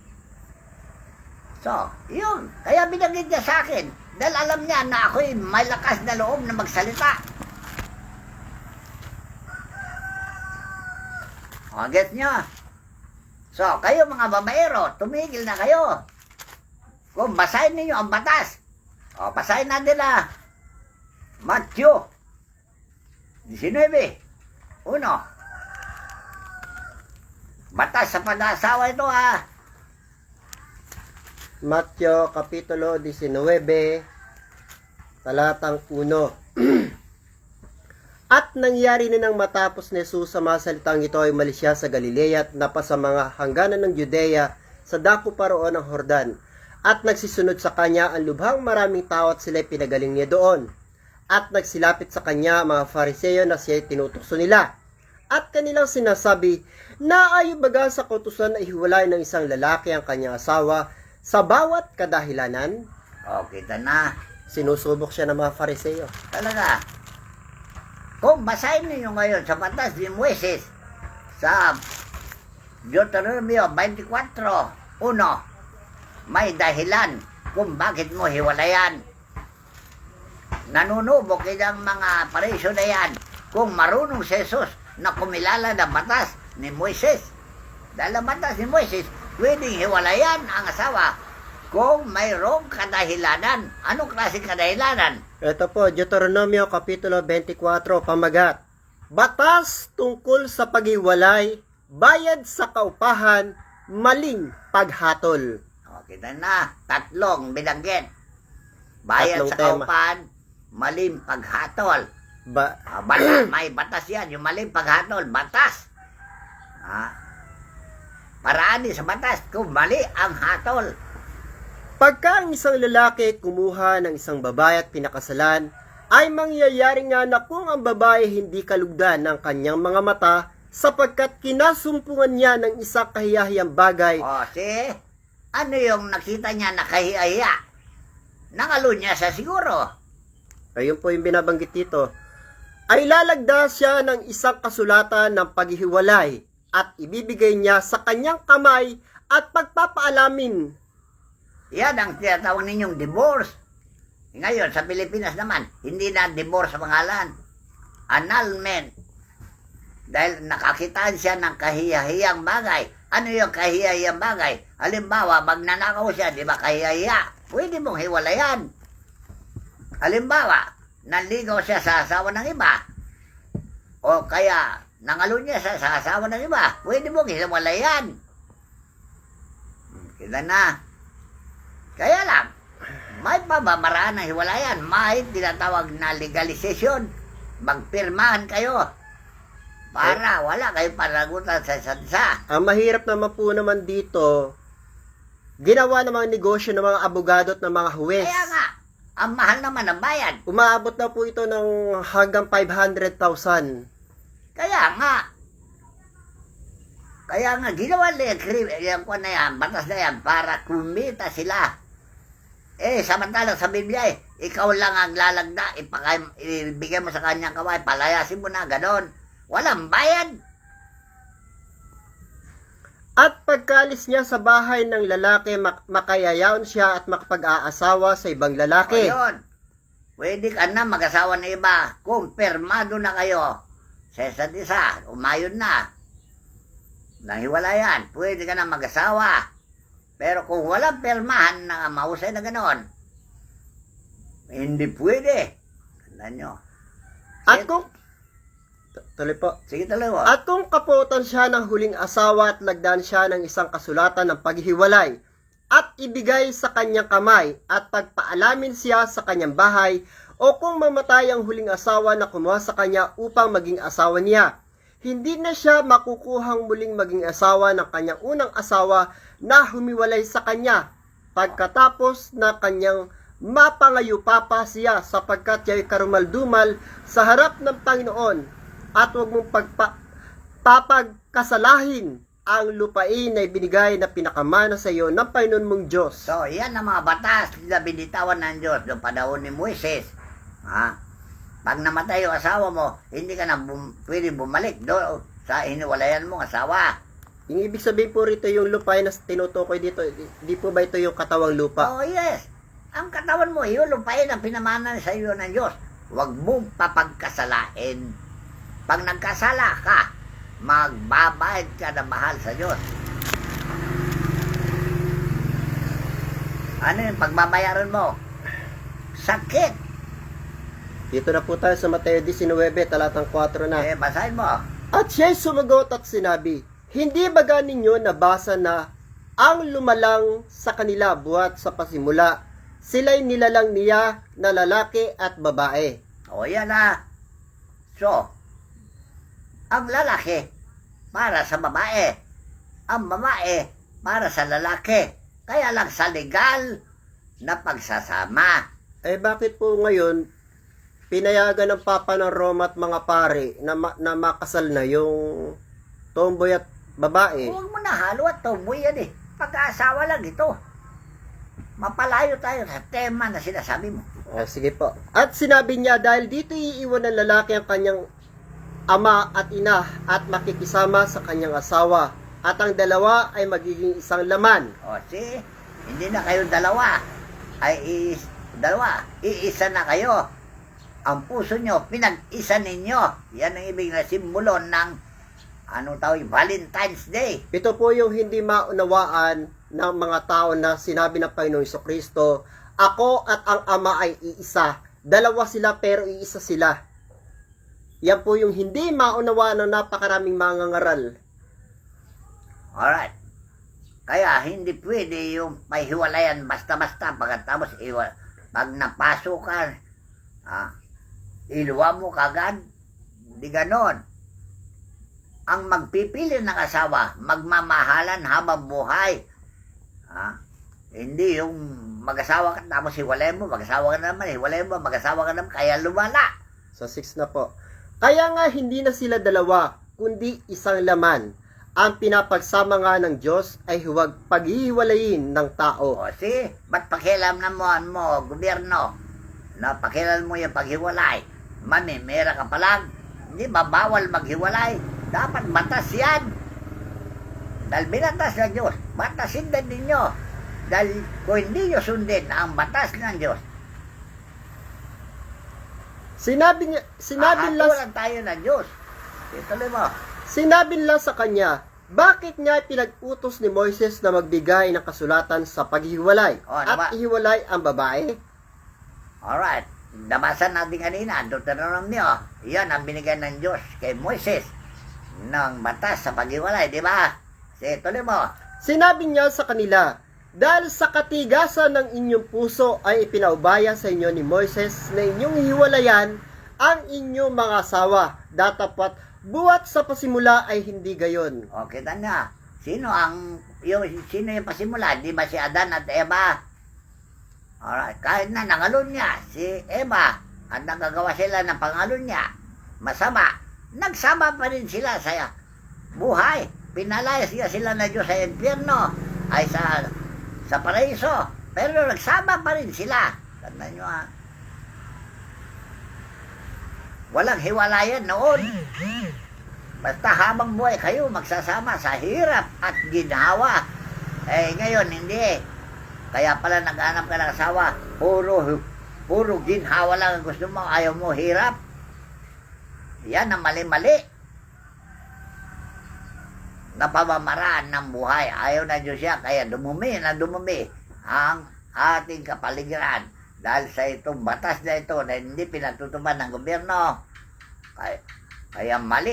So, yun. Kaya binanggit niya sa akin dahil alam niya na ako'y may lakas na loob na magsalita. O, get niyo? So, kayo mga babaero, tumigil na kayo. Kung basahin ninyo ang batas, o, basahin na nila. Matthew 19:1. Batas sa pag-aasawa ito, ha. Mateo Kapitulo 19, talatang 1. At nangyari na nang matapos ni Jesus sa mga salitang ito ay umalis siya sa Galilea at napasa mga hangganan ng Judea sa dako pa roon ng Jordan. At nagsisunod sa kanya ang lubhang maraming tao at sila'y pinagaling niya doon. At nagsilapit sa kanya ang mga Fariseo na siya'y tinutukso nila. At kanilang sinasabi na ay baga sa kautusan ay hiwalay ng isang lalaki ang kanyang asawa sa bawat kadahilanan. O, kita na. Sinusubok siya ng mga Fariseo. Talaga. Kung basahin ninyo ngayon sa batas ni Moises sa Deuteronomio 24:1, may dahilan kung bakit mo hiwalayan. Nanunubok ang mga parisyo na yan kung marunong si Jesus na kumilala ng batas ni Moises. Dahil ang batas ni Moises, pwedeng hiwalayan ang asawa kung mayroong kadahilanan. Anong klaseng kadahilanan? Ito po, Deuteronomio Kapitulo 24, pamagat. Batas tungkol sa paghiwalay, bayad sa kaupahan, maling paghatol. O, kita na. Tatlong binanggit. Bayad Tatlong sa tema. kaupahan, maling paghatol. May batas yan. Yung maling paghatol, batas. Paraan din sa batas kung mali ang hatol. Pagka ang isang lalaki kumuha ng isang babae at pinakasalan, ay mangyayari nga na kung ang babae hindi kalugdan ng kanyang mga mata sapagkat kinasumpungan niya ng isang kahiyahiyang bagay. O, ano yung nakita niya na kahihiya? Nangalo niya sa siguro. Ayun po yung binabanggit dito. Ay lalagda siya ng isang kasulatan ng paghihiwalay at ibibigay niya sa kanyang kamay at pagpapaalamin. Yan ang tinatawag ninyong divorce. Ngayon, sa Pilipinas naman, hindi na divorce sa pangalan. Annulment. Dahil nakakitaan siya ng kahiyahiyang bagay. Ano yung kahiyahiyang bagay? Halimbawa, magnanakaw siya, di ba kahiyahiya? Pwede mong hiwalayan. Halimbawa, nanligaw siya sa asawa ng iba. O kaya, nangalo niya sa asawa ng iba. Pwede mong hiwalayan. Kita na. Kaya lang, may pamamaraan ng hiwalayan. May tinatawag na legalization. Magpirmahan kayo para wala kayong panagutan sa isa't isa. Ang mahirap naman po naman dito, ginawa ng mga negosyo ng mga abogado at ng mga huwes. Kaya nga, ang mahal naman ng bayad. Umaabot na po ito ng hanggang 500,000. Kaya nga, ginawa nila yung na yan, batas na yan, para kumita sila. Samantalang sa Biblia, ikaw lang ang lalagda, ibigay mo sa kanyang kaway, palayasin mo na, ganon. Walang bayad. At pagkalis niya sa bahay ng lalaki, makayayaon siya at makapag-aasawa sa ibang lalaki. O yun, pwede ka na mag-asawa ng iba kung permado na kayo sa isa't isa, umayon na. Nahiwalayan, pwede ka na mag-asawa. Pero kung walang permahan na mahusay na ganon, hindi pwede. Tandaan nyo. At kung tuloy po. Sige, tuloy mo. At kung kaputan siya ng huling asawa at lagdan siya ng isang kasulatan ng paghihiwalay at ibigay sa kanyang kamay at pagpaalamin siya sa kanyang bahay o kung mamatay ang huling asawa na kumuha sa kanya upang maging asawa niya. Hindi na siya makukuhang muling maging asawa ng kanyang unang asawa na humiwalay sa kanya pagkatapos na kanyang mapangayupapa siya sapagkat siya'y karumaldumal sa harap ng Panginoon at huwag mong papagkasalahin ang lupain na ibinigay na pinakamana sa iyo ng Panginoon mong Diyos. So, yan ang mga batas na binitawan ng Diyos noong panahon ni Moises. Pag namatay yung asawa mo, hindi ka na pwede bumalik doon sa hiniwalayan mong asawa. Yung ibig sabihin po rito yung lupain na tinutukoy dito, di po ba ito yung katawang lupa? Oh, yes. Ang katawan mo, yun lupain ang pinamana sa iyo ng Diyos. Huwag mong papagkasalain. Pag nagkasala ka, magbabayad ka ng mahal sa Diyos. Ano yung pagbabayaran mo? Sakit. Dito na po tayo sa Mateo 19, talatang 4 na. Basahin mo. At siya'y sumagot at sinabi, hindi baga ninyo nabasa na ang lumalang sa kanila buhat sa pasimula, sila'y nilalang niya na lalaki at babae. O yan na. So, ang lalaki para sa babae, ang babae para sa lalaki. Kaya lang sa legal na pagsasama. Bakit po ngayon pinayagan ng Papa ng Roma at mga pare na makasal na yung tomboy at babae? Huwag mo na halo at tomboy yan eh. Pag-aasawa lang ito. Mapalayo tayo sa tema na sinasabi mo. Sige po. At sinabi niya, dahil dito iiwan ng lalaki ang kanyang ama at ina at makikisama sa kanyang asawa. At ang dalawa ay magiging isang laman. See? Hindi na kayo dalawa. Iisa na kayo. Ang puso nyo, pinag-isa ninyo. Yan ang ibig na simbolo ng Valentine's Day. Ito po yung hindi maunawaan ng mga tao na sinabi ng Panginoong Jesucristo, ako at ang Ama ay iisa. Dalawa sila pero iisa sila. Yan po yung hindi maunawaan ng napakaraming mangangaral. Alright. Kaya hindi pwede yung may hiwalayan basta-basta pagkatapos pag napasok ka, iluwa mo kagad. Hindi ganon. Ang magpipili ng asawa, magmamahalan habang buhay. Hindi yung mag-asawa ka tapos hiwalay mo, mag-asawa ka naman, hiwalay mo, mag-asawa ka naman, kaya lumala. Sa 6 na po. Kaya nga hindi na sila dalawa, kundi isang laman. Ang pinapagsama nga ng Diyos ay huwag paghihiwalayin ng tao. Ba't pakialam naman mo, gobyerno, na pakialam mo yung paghiwalay? Mamimera ka pa lang, hindi ba bawal maghiwalay? Dapat batas yan. Dahil binatas ng Diyos, batasin din ninyo. Dahil kung hindi nyo sundin ang batas ng Diyos, Sinabi hahatulan tayo ng Diyos. Ituloy mo. Sinabi nila sa kanya, bakit niya pinag-utos ni Moises na magbigay ng kasulatan sa paghihiwalay at ihiwalay ang babae? Alright. Nabasa natin kanina, Deuteronomio. Yan ang binigay ng Diyos kay Moises ng batas sa paghiwalay, di ba? Tuloy mo. Sinabi niya sa kanila, dahil sa katigasan ng inyong puso ay ipinaubaya sa inyo ni Moises na inyong hiwalayan ang inyong mga asawa. Datapat buhat sa pasimula ay hindi gayon. Kita na. Sino yung pasimula? Di ba si Adan at Eva? Alright. Kahit na nangalon niya si Eva at nagagawa sila ng pangalon niya, masama, nagsama pa rin sila sa buhay. Pinalayas sila na Diyos sa impyerno ay sa paraiso. Pero nagsama pa rin sila. Tandaan nyo walang hiwalayan noon. Basta habang buhay kayo magsasama sa hirap at ginhawa. Ngayon hindi. Kaya pala nag-hanap ka ng asawa, puro ginhawa lang ang gusto mo, ayaw mo hirap. Yan ang mali-mali na pamamaraan ng buhay. Ayaw na Diyos siya, kaya dumumi ang ating kapaligiran dahil sa itong batas na ito na hindi pinatutupad ng gobyerno. Kaya mali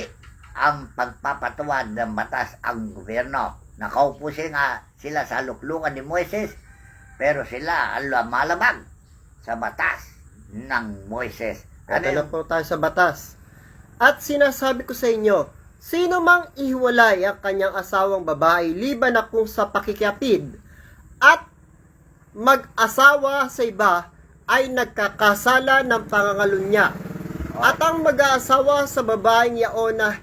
ang pagpapatuwad ng batas ang gobyerno. Nakaupo sila sa luklukan ni Moises, pero sila ang malabag sa batas. ng Moises. Ito na Ano po tayo sa batas. At sinasabi ko sa inyo, sino mang ihiwalay ang kanyang asawang babae liban na kung sa pakikiapid at mag-asawa sa iba ay nagkakasala ng pangangalunya. At ang mag-aasawa sa babaeng yaon na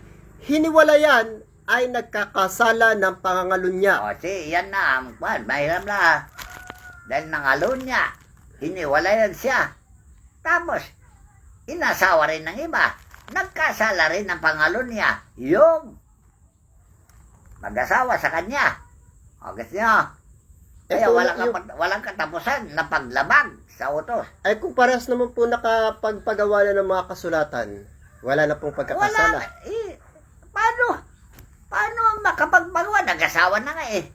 hiniwalayan ay nagkakasala ng pangangalunya. O, yan na ang kwan. Mahirap na. Dahil nangalun niya, hiniwalayan siya. Tapos, inasawa rin ng iba. Nagkasala rin ng pangalun niya. Yung mag-asawa sa kanya. O, gusto nyo? Kaya kung walang katapusan na paglabag sa utos. Ay kung parehas naman po nakapagpagawa na ng mga kasulatan, wala na pong pagkakasala. Wala. Paano makapagpagawa? Nag-asawa na nga eh.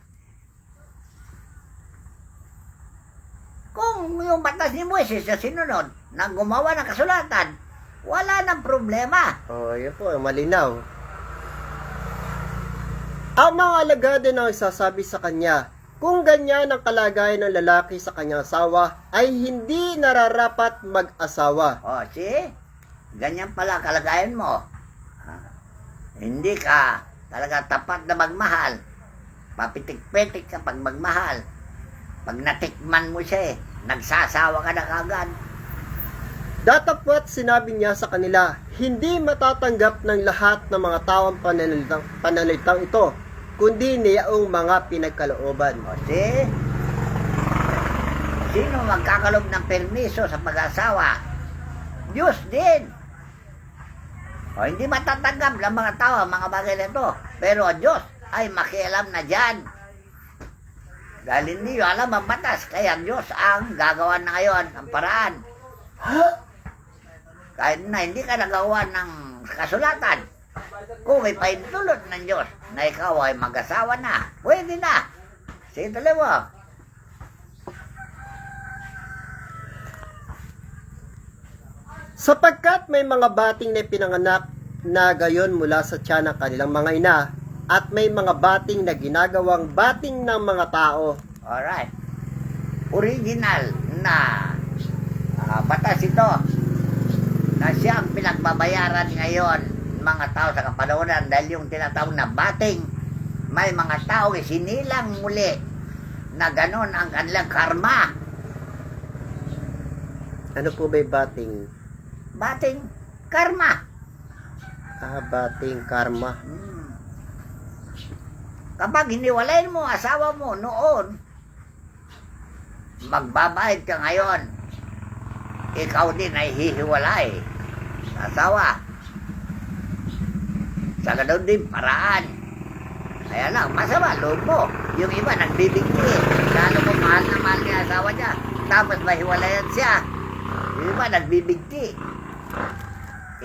Kung yung batas ni Moises na sinunod, na gumawa ng kasulatan, wala nang problema. Yun po, malinaw. Ang mga alagad ang isasabi sa kanya, kung ganyan ang kalagayan ng lalaki sa kanyang asawa, ay hindi nararapat mag-asawa. O, ganyan pala kalagayan mo. Hindi ka talaga tapat na magmahal. Papitik-pitik ka pag magmahal. Pag natikman mo siya nagsasawa ka na kagad. Datapwat sinabi niya sa kanila, hindi matatanggap ng lahat ng mga tao ang pananalitang ito, kundi niyaong mga pinagkalooban. O, sino magkakalog ng permiso sa pag-asawa? Diyos din. O, hindi matatanggap ng mga tao ang mga bagay na ito. Pero Diyos ay makialam na dyan. Dahil hindi nyo alam ang batas, kaya Diyos ang gagawa na ngayon ang paraan. Kahit na hindi ka nagawa ng kasulatan, kung may paintulot ng Diyos na ikaw ay mag-asawa na, pwede na. Sige, tuloy mo. Sapagkat may mga bating na pinanganak na gayon mula sa tiyan ng kanilang mga ina, at may mga bating na ginagawang bating ng mga tao. Alright. Original na batas ito na siyang pinagbabayaran ngayon mga tao sa kapanahonan dahil yung tinatawag na bating, may mga tao sinilang muli na ganon ang kanilang karma. Ano po ba yung bating? Bating karma. Bating karma. Kapag hiniwalayin mo asawa mo noon, magbabayad ka ngayon. Ikaw din ay hihiwalay sa asawa. Sa ganoon din paraan. Kaya lang, masama, loob mo. Yung iba nagbibigti. Lalo mo mahal na mahal niya asawa niya. Tapos mahiwalayan siya. Yung iba nagbibigti.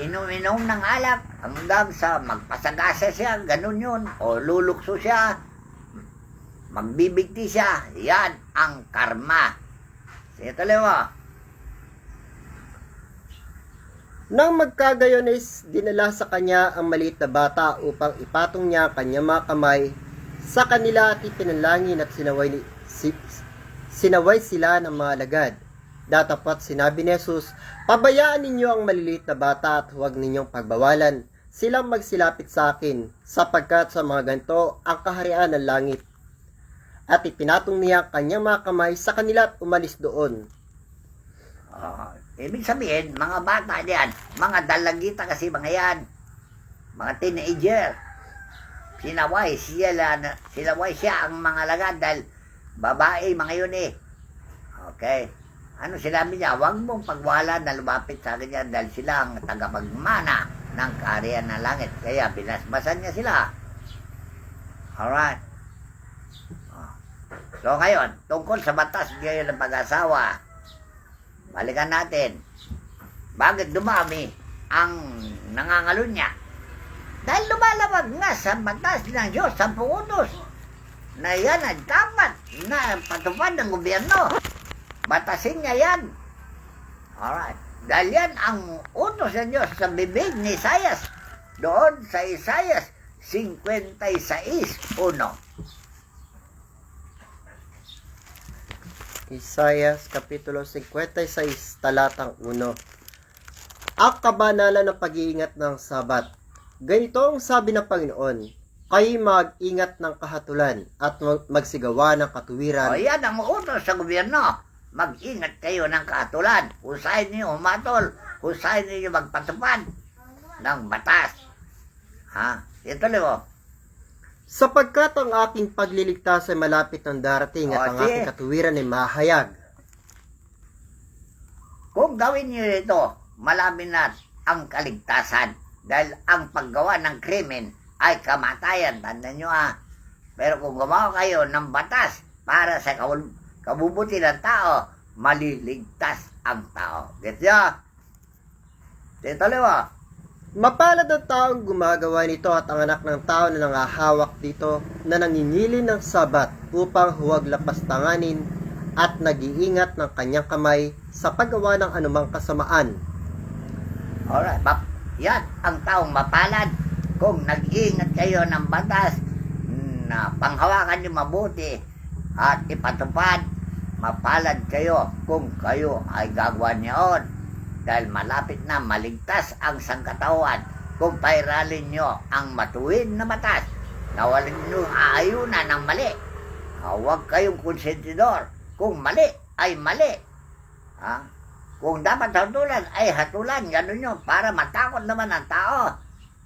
Inom-inom ng alak hanggang sa magpasagasa siya, ganun yun. O lulukso siya, magbibigti siya. Yan ang karma. Sige, tuloy mo. Nang magkagayon ay dinala sa kanya ang maliit na bata upang ipatong niya ang kanyang mga kamay sa kanila at ipinalangin at sinaway sila ng mga alagad. Datapat sinabi ni Jesus, pabayaan ninyo ang maliliit na bata at huwag ninyong pagbawalan. Silang magsilapit sa akin, sapagkat sa mga ganito ang kaharian ng langit. At ipinatong niya ang kanyang mga kamay sa kanila at umalis doon. Ibig sabihin, mga bata diyan, mga dalagita kasi mga yan, mga teenager. Sinaway siya ang mga alagad dahil babae, mga yun eh. Okay. Ano sinabi niya? Huwag mong pagwala na lumapit sa akin yan dahil sila ang tagapagmana ng kaharian ng langit. Kaya binasbasan niya sila. Alright. So ngayon, tungkol sa batas ngayon ng pag-asawa, balikan natin. Bakit dumami ang nangangalo niya? Dahil lumalabag nga sa batas ng Diyos, sa utos, na yan ay dapat na patupad ng gobyerno. Batasin niya yan. Alright. Dahil yan ang utos ng Diyos sa bibig ni Isaias. Doon sa Isaias 56:1. Isaias Kapitulo 56, talatang 1. Ang kabanalan ng pag-iingat ng Sabat. Ganito ang sabi ng Panginoon, kayo mag-ingat ng kahatulan at magsigawa ng katuwiran. O yan ang utos sa gobyerno. Mag-ingat kayo ng kahatulan. Husayin niyo humatol. Husayin niyo magpatupad ng batas. Ha? Ito mo. Sapagkat ang aking pagliligtas ay malapit ng darating at ang Okay. aking katuwiran ay mahayag. Kung gawin niyo ito, malamin na ang kaligtasan. Dahil ang paggawa ng krimen ay kamatayan. Tandaan nyo Pero kung gumawa kayo ng batas para sa kabubuti ng tao, maliligtas ang tao. Get nyo? Dito mo. Mapalad ang taong gumagawa nito at ang anak ng tao na nangahawak dito na nangingilin ng Sabat upang huwag lapastanganin at nag-iingat ng kanyang kamay sa paggawa ng anumang kasamaan. Alright, yan ang taong mapalad kung nag-iingat kayo ng batas na panghawakan niyo mabuti at ipatupad. Mapalad kayo kung kayo ay gagawa niyon dahil malapit na maligtas ang sangkatawan kung pairalin nyo ang matuwid na batas na walang nyo aayunan ng mali. Huwag kayong konsentidor. Kung mali ay mali. Kung dapat hatulan ay hatulan. Ganun nyo para matakot naman ang tao.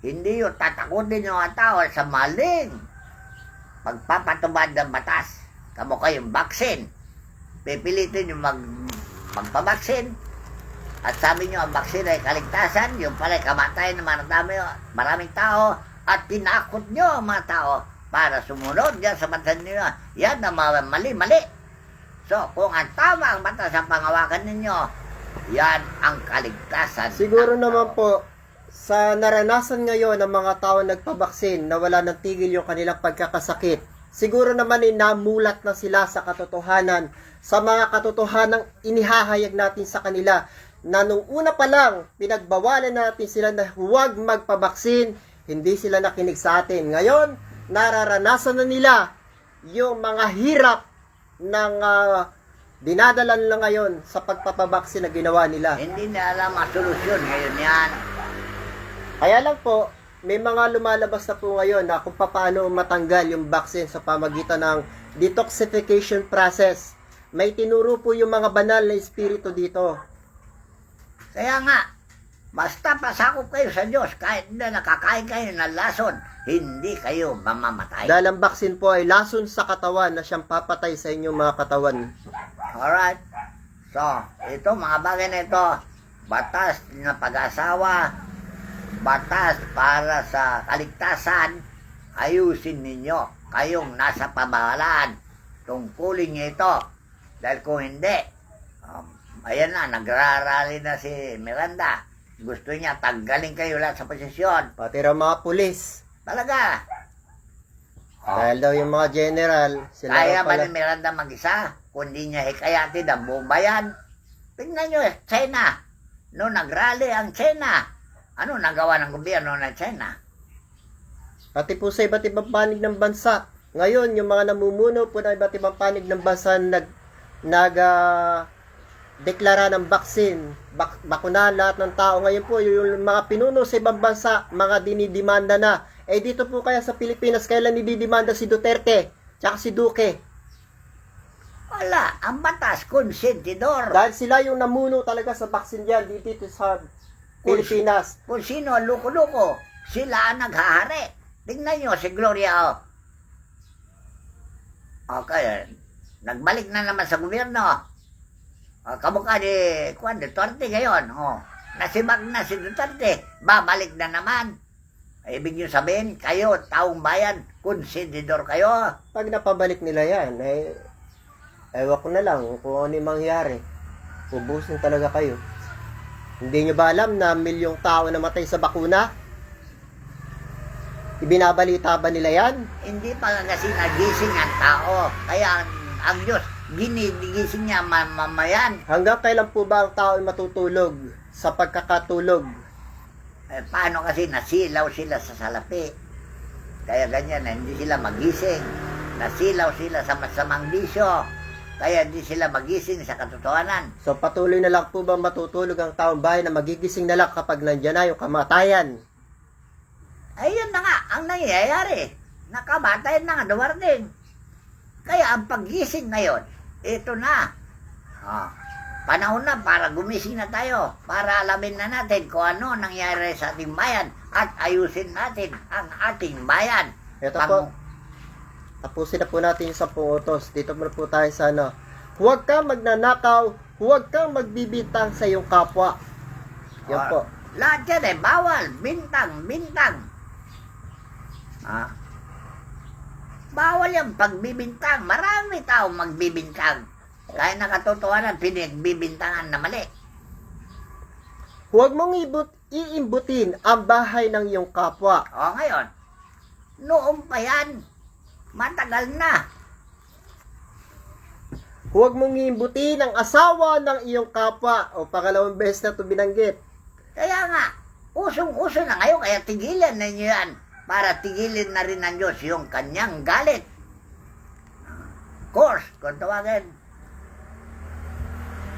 Hindi yung tatakutin nyo ang tao sa maling pagpapatubad ng batas. Kamo kayong baksin. Pipilitin nyo magpabaksin. At sabi nyo, ang baksin ay kaligtasan, yung pala kamatayan ng maraming tao, at tinakot nyo ang mga tao para sumunod dyan sa batas nyo. Yan ang mali-mali. So, kung ang tama ang batas sa pangawakan ninyo, yan ang kaligtasan. Siguro naman po, sa naranasan ngayon ng mga tao nagpabaksin na wala ng tigil yung kanilang pagkakasakit, siguro naman ay namulat na sila sa katotohanan, sa mga katotohanang inihahayag natin sa kanila, na nung una pa lang, pinagbawalan natin sila na huwag magpabaksin, hindi sila nakinig sa atin. Ngayon, nararanasan na nila yung mga hirap ng dinadala nila ngayon sa pagpapabaksin na ginawa nila. Hindi na alam ang solusyon ngayon yan. Kaya lang po, may mga lumalabas na po ngayon na kung paano matanggal yung vaccine sa pamagitan ng detoxification process. May tinuro po yung mga banal na espiritu dito. Kaya nga, basta pasakop kayo sa Diyos, kahit na nakakain kayo ng lason, hindi kayo mamamatay. Dahil ang vaccine po ay lason sa katawan na siyang papatay sa inyong mga katawan. Alright? So, ito, mga bagay na ito, batas na pag-asawa, batas para sa kaligtasan, ayusin ninyo. Kayong nasa pamahalaan, tungkulin niyo ito. Dahil kung hindi, ayan na, nagrarally na si Miranda. Gusto niya, tanggalin kayo lahat sa posisyon. Pati raw mga pulis. Talaga. Dahil daw yung mga general, sila Kaya raw ba pala. ni Miranda mag-isa? Kundi niya hikayatin ang buong bayan. Tingnan nyo, China. Noong nagrally ang China, ano nagawa ng gobyerno ng China? Pati po sa iba't ibang panig ng bansa. Ngayon, yung mga namumuno po ng iba't ibang panig ng bansa deklara ng vaccine, bakunahan lahat ng tao. Ngayon po, yung mga pinuno sa ibang bansa, mga dinidimanda na. Eh dito po kaya sa Pilipinas, kailan nididimanda si Duterte, tsaka si Duque? Wala, ang batas, konsentidor. Dahil sila yung namuno talaga sa vaccine dyan, dito sa Pilipinas. Kung sino ang luko-luko, sila ang naghahari. Tingnan nyo si Gloria. Okay, nagbalik na naman sa gobyerno. Kamukha ni Duterte ngayon. Nasibag na si Duterte. Babalik na naman. Ibig nyo sabihin, kayo, taong bayan, konsentidor kayo. Pag napabalik nila yan, ewan ko na lang kung ano yung mangyari. Ubusin talaga kayo. Hindi nyo ba alam na milyong tao namatay sa bakuna? Ibinabalita ba nila yan? Hindi pa kasi nagising ang tao. Kaya ang Diyos, ginigising niya mamayan. Hanggang kailan po ba ang tao ay matutulog sa pagkakatulog? Paano kasi nasilaw sila sa salapi? Kaya ganyan, hindi sila magising. Nasilaw sila sa masamang bisyo. Kaya di sila magising sa katotohanan. So patuloy na lang po ba matutulog ang taong bayan na magigising na lang kapag nandiyan na yung kamatayan? Ayun na nga ang nangyayari. Nakamatay na nga dumating. Kaya ang paggising ngayon, ito na. Panahon na para gumising na tayo. Para alamin na natin kung ano nangyayari sa ating bayan at ayusin natin ang ating bayan. Ito po. Tapusin na po natin yung 10 utos. Dito muna po tayo sa ano. Huwag kang magnanakaw, huwag kang magbibintang sa iyong kapwa. Yan po. Lahat yan bawal. Bintang. Bawal yung pagbibintang. Marami taong magbibintang. Kaya nakatotohanan, pinagbibintangan na mali. Huwag mong iimbutin ang bahay ng iyong kapwa. Ngayon, noong pa yan, matagal na. Huwag mong iimbutin ang asawa ng iyong kapwa. O pangalawang beses na ito binanggit. Kaya nga, usong-uso na ngayon, kaya tigilan ninyo yan. Para tigilin na rin ng Diyos yung kanyang galit. Course, kung tawagin.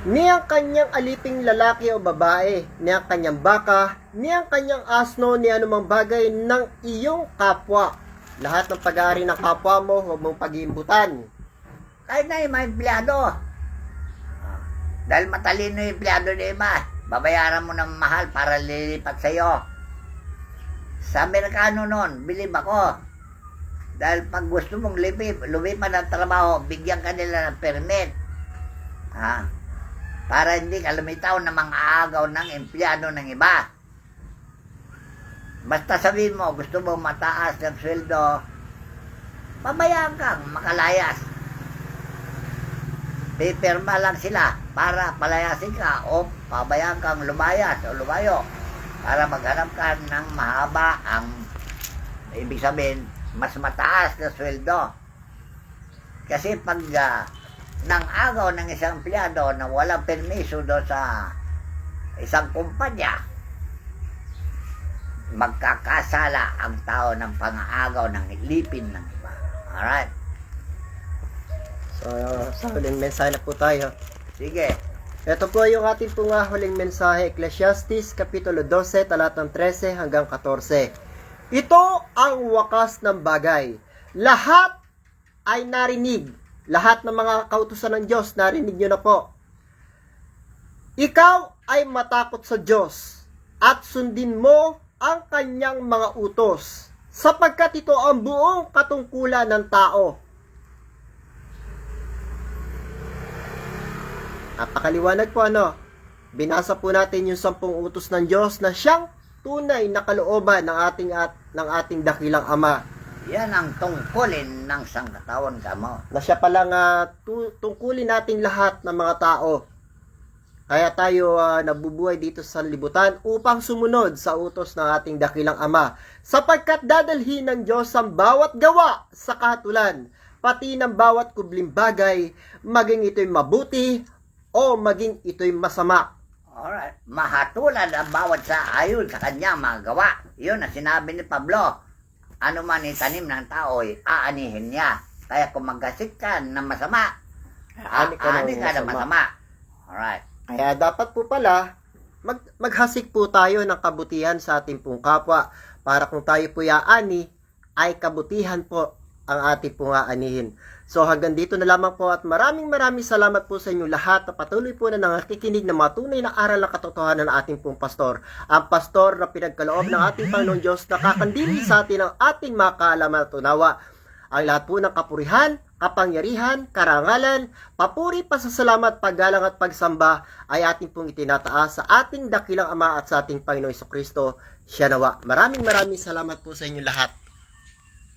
Ni ang kanyang aliping lalaki o babae, ni ang kanyang baka, ni ang kanyang asno, ni anumang bagay ng iyong kapwa. Lahat ng pag-aari ng kapwa mo, huwag mong pag-iimbutan. Kahit na yung mga empleyado. Dahil matalino yung empleyado na iba, babayaran mo ng mahal para lilipat sa iyo. Sa Amerikano noon, bilib ako. Dahil pag gusto mong lumipat ng trabaho, bigyan ka nila ng permit. Para hindi ka lumitaw na mga agaw ng empleyado ng iba. Basta sabihin mo, gusto mo mataas ng sweldo, pabayaan kang makalayas. Pipirma lang sila para palayasin ka o pabayaan kang lumayas o lumayo para maghanap ka ng mahaba ang ibig sabihin, mas mataas na sweldo. Kasi pag nang agaw ng isang empleyado na walang permiso doon sa isang kumpanya, magkakasala ang tao ng pang-aagaw ng ilipin ng iba. Alright? So, sa huling mensahe na po tayo. Sige. Ito po yung ating po nga huling mensahe, Ecclesiastes, Kapitulo 12, talatang 13 hanggang 14. Ito ang wakas ng bagay. Lahat ay narinig. Lahat ng mga kautusan ng Diyos, narinig nyo na po. Ikaw ay matakot sa Diyos at sundin mo ang kanyang mga utos, sapagkat ito ang buong katungkulan ng tao. Napakaliwanag po ano. Binasa po natin yung 10 utos ng Diyos na siyang tunay na kalooban ng ating dakilang Ama. Yan ang tungkulin ng sangkatawan kamo. Na siya palang tungkulin nating lahat ng mga tao. Kaya tayo nabubuhay dito sa libutan upang sumunod sa utos ng ating dakilang Ama. Sapagkat dadalhin ng Diyos ang bawat gawa sa kahatulan, pati ng bawat kubling bagay, maging ito'y mabuti o maging ito'y masama. Alright. Mahatulan ang bawat sa ayon sa kanyang mga gawa. Yun ang sinabi ni Pablo. Ano man itanim ng tao, aanihin niya. Kaya kung magkasik ka ng masama, aani ka ng masama. Alright. Kaya dapat po pala, maghasik po tayo ng kabutihan sa ating pong kapwa. Para kung tayo po yaani, ay kabutihan po ang ating pong aanihin. So hanggang dito na lamang po at maraming salamat po sa inyo lahat na patuloy po na nakikinig ng mga tunay na aral ng katotohanan ng ating pong pastor. Ang pastor na pinagkaloob ng ating Panginoon Diyos na kakandili sa atin ang ating mga kaalaman at tunawa. Ang lahat po ng kapurihan, kapangyarihan, karangalan, papuri, pasasalamat, paggalang at pagsamba ay ating pong itinataas sa ating dakilang Ama at sa ating Panginoon Jesucristo. Siya nawa. Maraming salamat po sa inyo lahat.